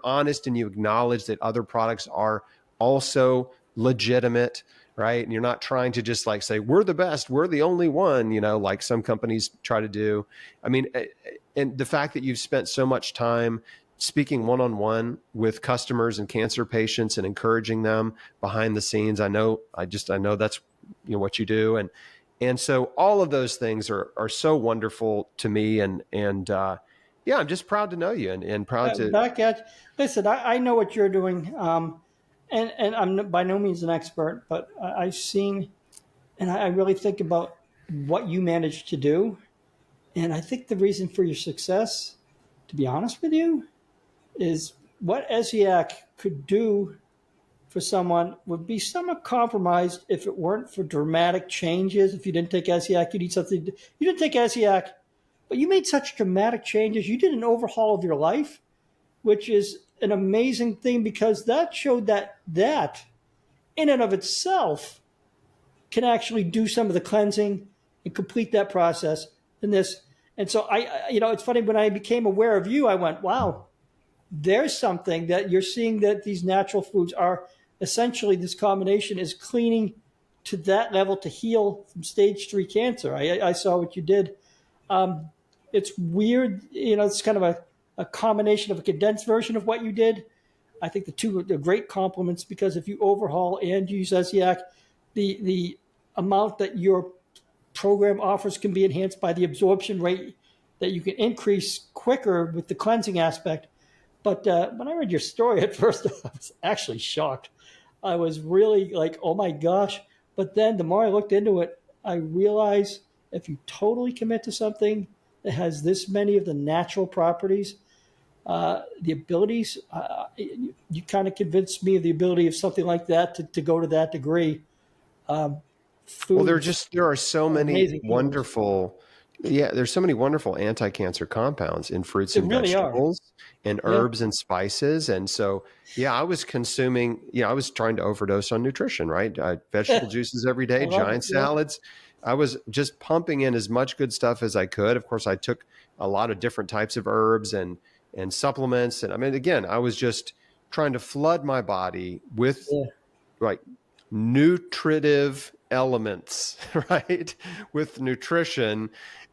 honest and you acknowledge that other products are also legitimate, right? And you're not trying to just like say, we're the best, we're the only one, like some companies try to do. I mean, and the fact that you've spent so much time speaking one-on-one with customers and cancer patients and encouraging them behind the scenes. I know that's what you do. And so all of those things are so wonderful to me. And I'm just proud to know you and proud to back at. Listen, I know what you're doing. And I'm by no means an expert, but I've seen, and I really think about what you managed to do. And I think the reason for your success, to be honest with you, is what Essiac could do for someone would be somewhat compromised if it weren't for dramatic changes. If you didn't take Essiac, you'd eat something. You didn't take Essiac, but you made such dramatic changes. You did an overhaul of your life, which is an amazing thing, because that showed that in and of itself can actually do some of the cleansing and complete that process in this. And so it's funny, when I became aware of you, I went, wow, there's something that you're seeing, that these natural foods are essentially, this combination is cleaning to that level to heal from stage 3 cancer. I saw what you did. It's weird, it's kind of a combination of a condensed version of what you did. I think the two are great complements, because if you overhaul and use Essiac, the amount that your program offers can be enhanced by the absorption rate that you can increase quicker with the cleansing aspect. But when I read your story at first, I was actually shocked. I was really like, oh my gosh. But then the more I looked into it, I realized if you totally commit to something that has this many of the natural properties, the abilities, you kind of convinced me of the ability of something like that to go to that degree. Well, there are so many wonderful, there's so many wonderful anti-cancer compounds in fruits and vegetables and herbs and spices. And so, I was consuming, I was trying to overdose on nutrition, right? Vegetable juices every day, giant salads. I was just pumping in as much good stuff as I could. Of course, I took a lot of different types of herbs and supplements. And I mean, again, I was just trying to flood my body with like nutritive elements, right? With nutrition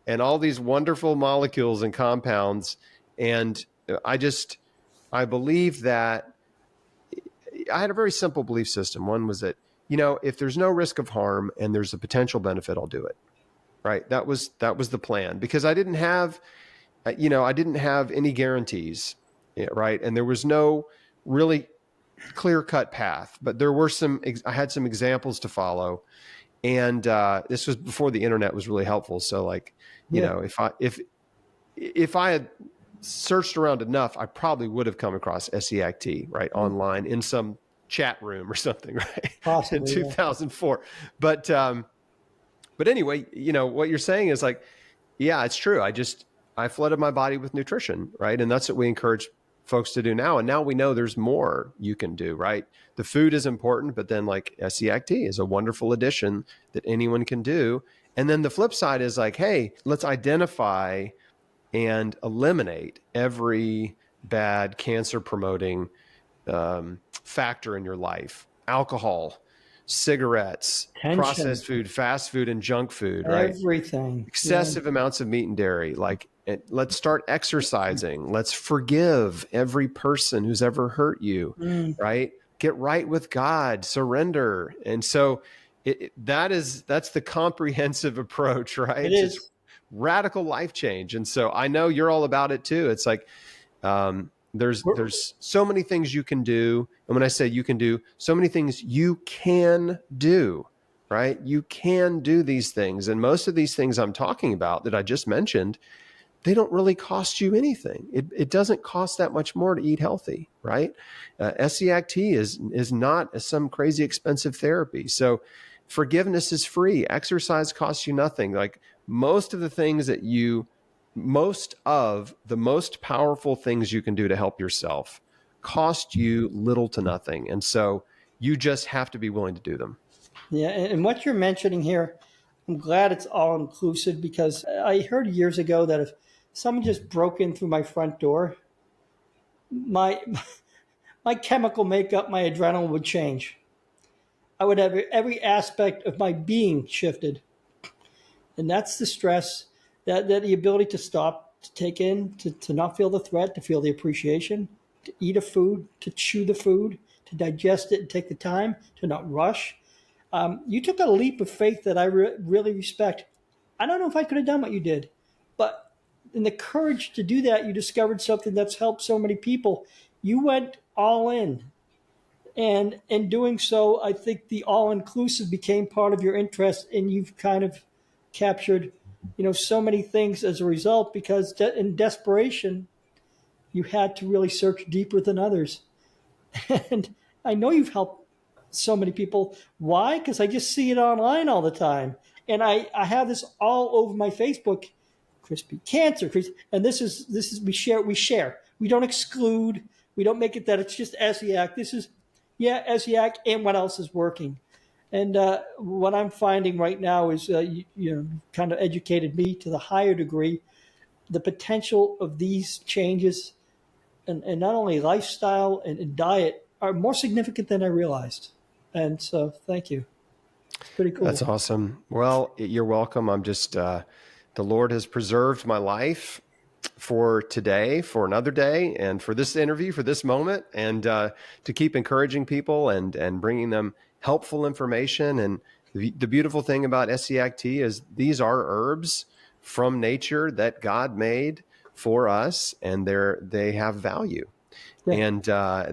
and all these wonderful molecules and compounds. And I believe that I had a very simple belief system. One was that, if there's no risk of harm and there's a potential benefit, I'll do it. Right. That was the plan, because I didn't have any guarantees. Right. And there was no really clear-cut path, but there were I had some examples to follow. And this was before the internet was really helpful. So like, if I had searched around enough, I probably would have come across Essiac Tea, right, online in some chat room or something, right? Possibly, in 2004. But anyway, what you're saying is like, it's true. I flooded my body with nutrition, right? And that's what we encourage folks to do now. And now we know there's more you can do, right? The food is important, but then like Essiac Tea is a wonderful addition that anyone can do. And then the flip side is like, hey, let's identify and eliminate every bad cancer promoting factor in your life. Alcohol, cigarettes, processed food, fast food, and junk food, right? Everything. Excessive amounts of meat and dairy. Like, let's start exercising. Let's forgive every person who's ever hurt you, right? Get right with God, surrender. And so that's the comprehensive approach, right? It is. It's radical life change. And so I know you're all about it too. It's like, there's so many things you can do. And when I say you can do, so many things you can do. right? You can do these things. And most of these things I'm talking about that I just mentioned, they don't really cost you anything. It doesn't cost that much more to eat healthy, right? Essiac tea is not some crazy expensive therapy. So forgiveness is free. Exercise costs you nothing. Like most of the most powerful things you can do to help yourself cost you little to nothing. And so you just have to be willing to do them. Yeah, and what you're mentioning here, I'm glad it's all inclusive, because I heard years ago that if someone just broke in through my front door, my my chemical makeup, my adrenaline would change. I would have every aspect of my being shifted. And that's the stress, that the ability to stop, to take in, to not feel the threat, to feel the appreciation, to eat a food, to chew the food, to digest it and take the time, to not rush. You took a leap of faith that I really respect. I don't know if I could have done what you did, but in the courage to do that, you discovered something that's helped so many people. You went all in. And in doing so, I think the all-inclusive became part of your interest, and you've kind of captured, so many things as a result, because in desperation, you had to really search deeper than others. And I know you've helped so many people. Why? Because I just see it online all the time. And I have this all over my Facebook, crispy cancer, and this is we share. We don't exclude. We don't make it that it's just Essiac. This is, yeah, Essiac, and what else is working. And what I'm finding right now is, kind of educated me to the higher degree, the potential of these changes, and not only lifestyle and diet, are more significant than I realized. And so, thank you. It's pretty cool. That's awesome. Well, you're welcome. I'm just, the Lord has preserved my life for today, for another day, and for this interview, for this moment, and to keep encouraging people and bringing them helpful information. And the beautiful thing about Essiac Tea is these are herbs from nature that God made for us, and they have value. Yeah. And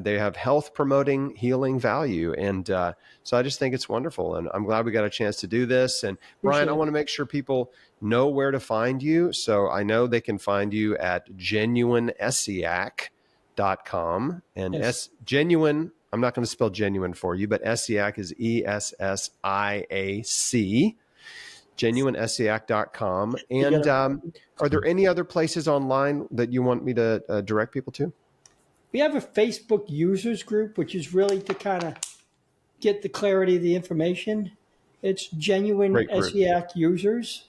they have health promoting, healing value. And so I just think it's wonderful. And I'm glad we got a chance to do this. And Brian, I want to make sure people know where to find you. So I know they can find you at genuineessiac.com. And yes. Genuine, I'm not going to spell genuine for you, but Essiac is ESSIAC. genuineessiac.com. And are there any other places online that you want me to direct people to? We have a Facebook users group, which is really to kind of get the clarity of the information. It's Genuine Essiac Users.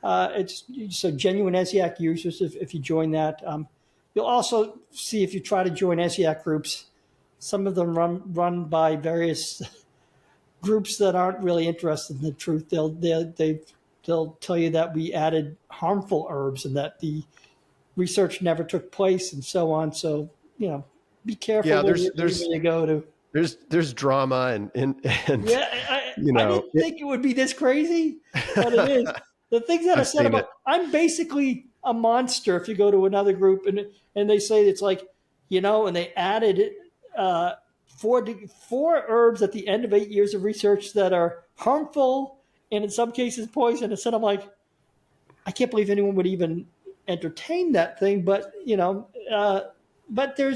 It's so Genuine Essiac Users. If you join that, you'll also see, if you try to join Essiac groups, some of them run by various groups that aren't really interested in the truth. They'll tell you that we added harmful herbs and that the research never took place and so on. So, be careful when you go to. There's drama and yeah, I didn't think it would be this crazy, but it is. The things that are said about, I'm basically a monster. If you go to another group and they say it's like, and they added four herbs at the end of 8 years of research that are harmful and in some cases poisonous, and I'm like, I can't believe anyone would even entertain that thing. But but there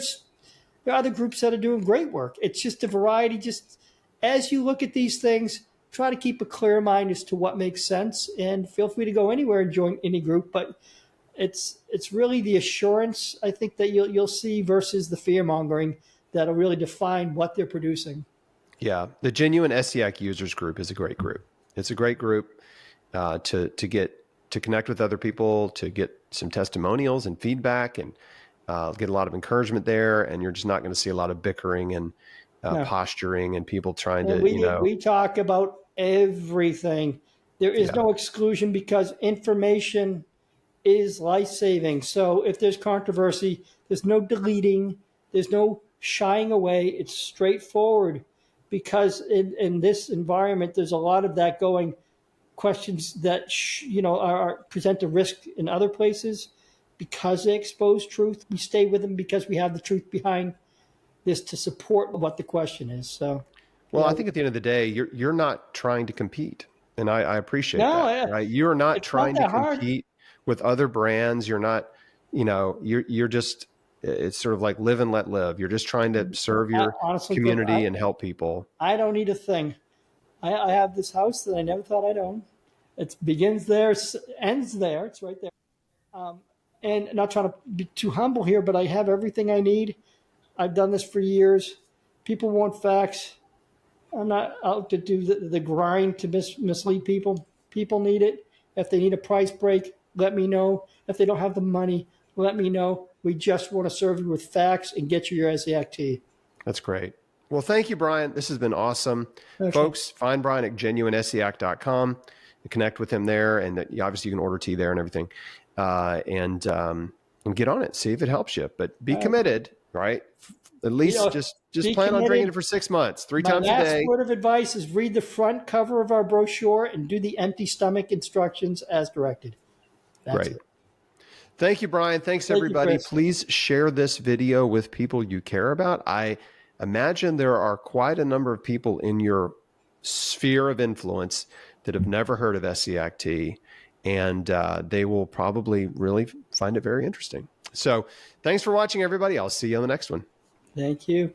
are other groups that are doing great work. It's just a variety. Just as you look at these things, try to keep a clear mind as to what makes sense, and feel free to go anywhere and join any group. But it's really the assurance, I think, that you'll see versus the fear mongering that'll really define what they're producing. Yeah, the Genuine Essiac Users group is a great group. It's a great group to connect with other people, to get some testimonials and feedback, and get a lot of encouragement there. And you're just not going to see a lot of bickering and posturing and people trying to, We talk about everything. There is no exclusion, because information is life-saving. So if there's controversy, there's no deleting, there's no shying away. It's straightforward, because in this environment, there's a lot of that going. Questions that are present a risk in other places because they expose truth. We stay with them because we have the truth behind this to support what the question is. So, Well, I think at the end of the day, you're not trying to compete, and I appreciate No, that. Right? You're not it's not trying to that hard. compete with other brands. You're not, you're just. It's sort of like live and let live. You're just trying to serve your Honestly, Chris, community and help people. I don't need a thing. I have this house that I never thought I'd own. It begins there, ends there. It's right there. And not trying to be too humble here, but I have everything I need. I've done this for years. People want facts. I'm not out to do the grind to mislead people. People need it. If they need a price break, let me know. If they don't have the money, let me know. We just want to serve you with facts and get you your Essiac tea. That's great. Well, thank you, Brian. This has been awesome. Okay. Folks, find Brian at genuineessiac.com. Connect with him there, and obviously you can order tea there and everything. And get on it. See if it helps you. But be committed, right? At least just plan on drinking it for 6 months, 3 times a day. My last word of advice is read the front cover of our brochure and do the empty stomach instructions as directed. That's Great. It. Thank you, Brian. Thanks, everybody. Please share this video with people you care about. I imagine there are quite a number of people in your sphere of influence that have never heard of Essiac Tea, and they will probably really find it very interesting. So thanks for watching, everybody. I'll see you on the next one. Thank you.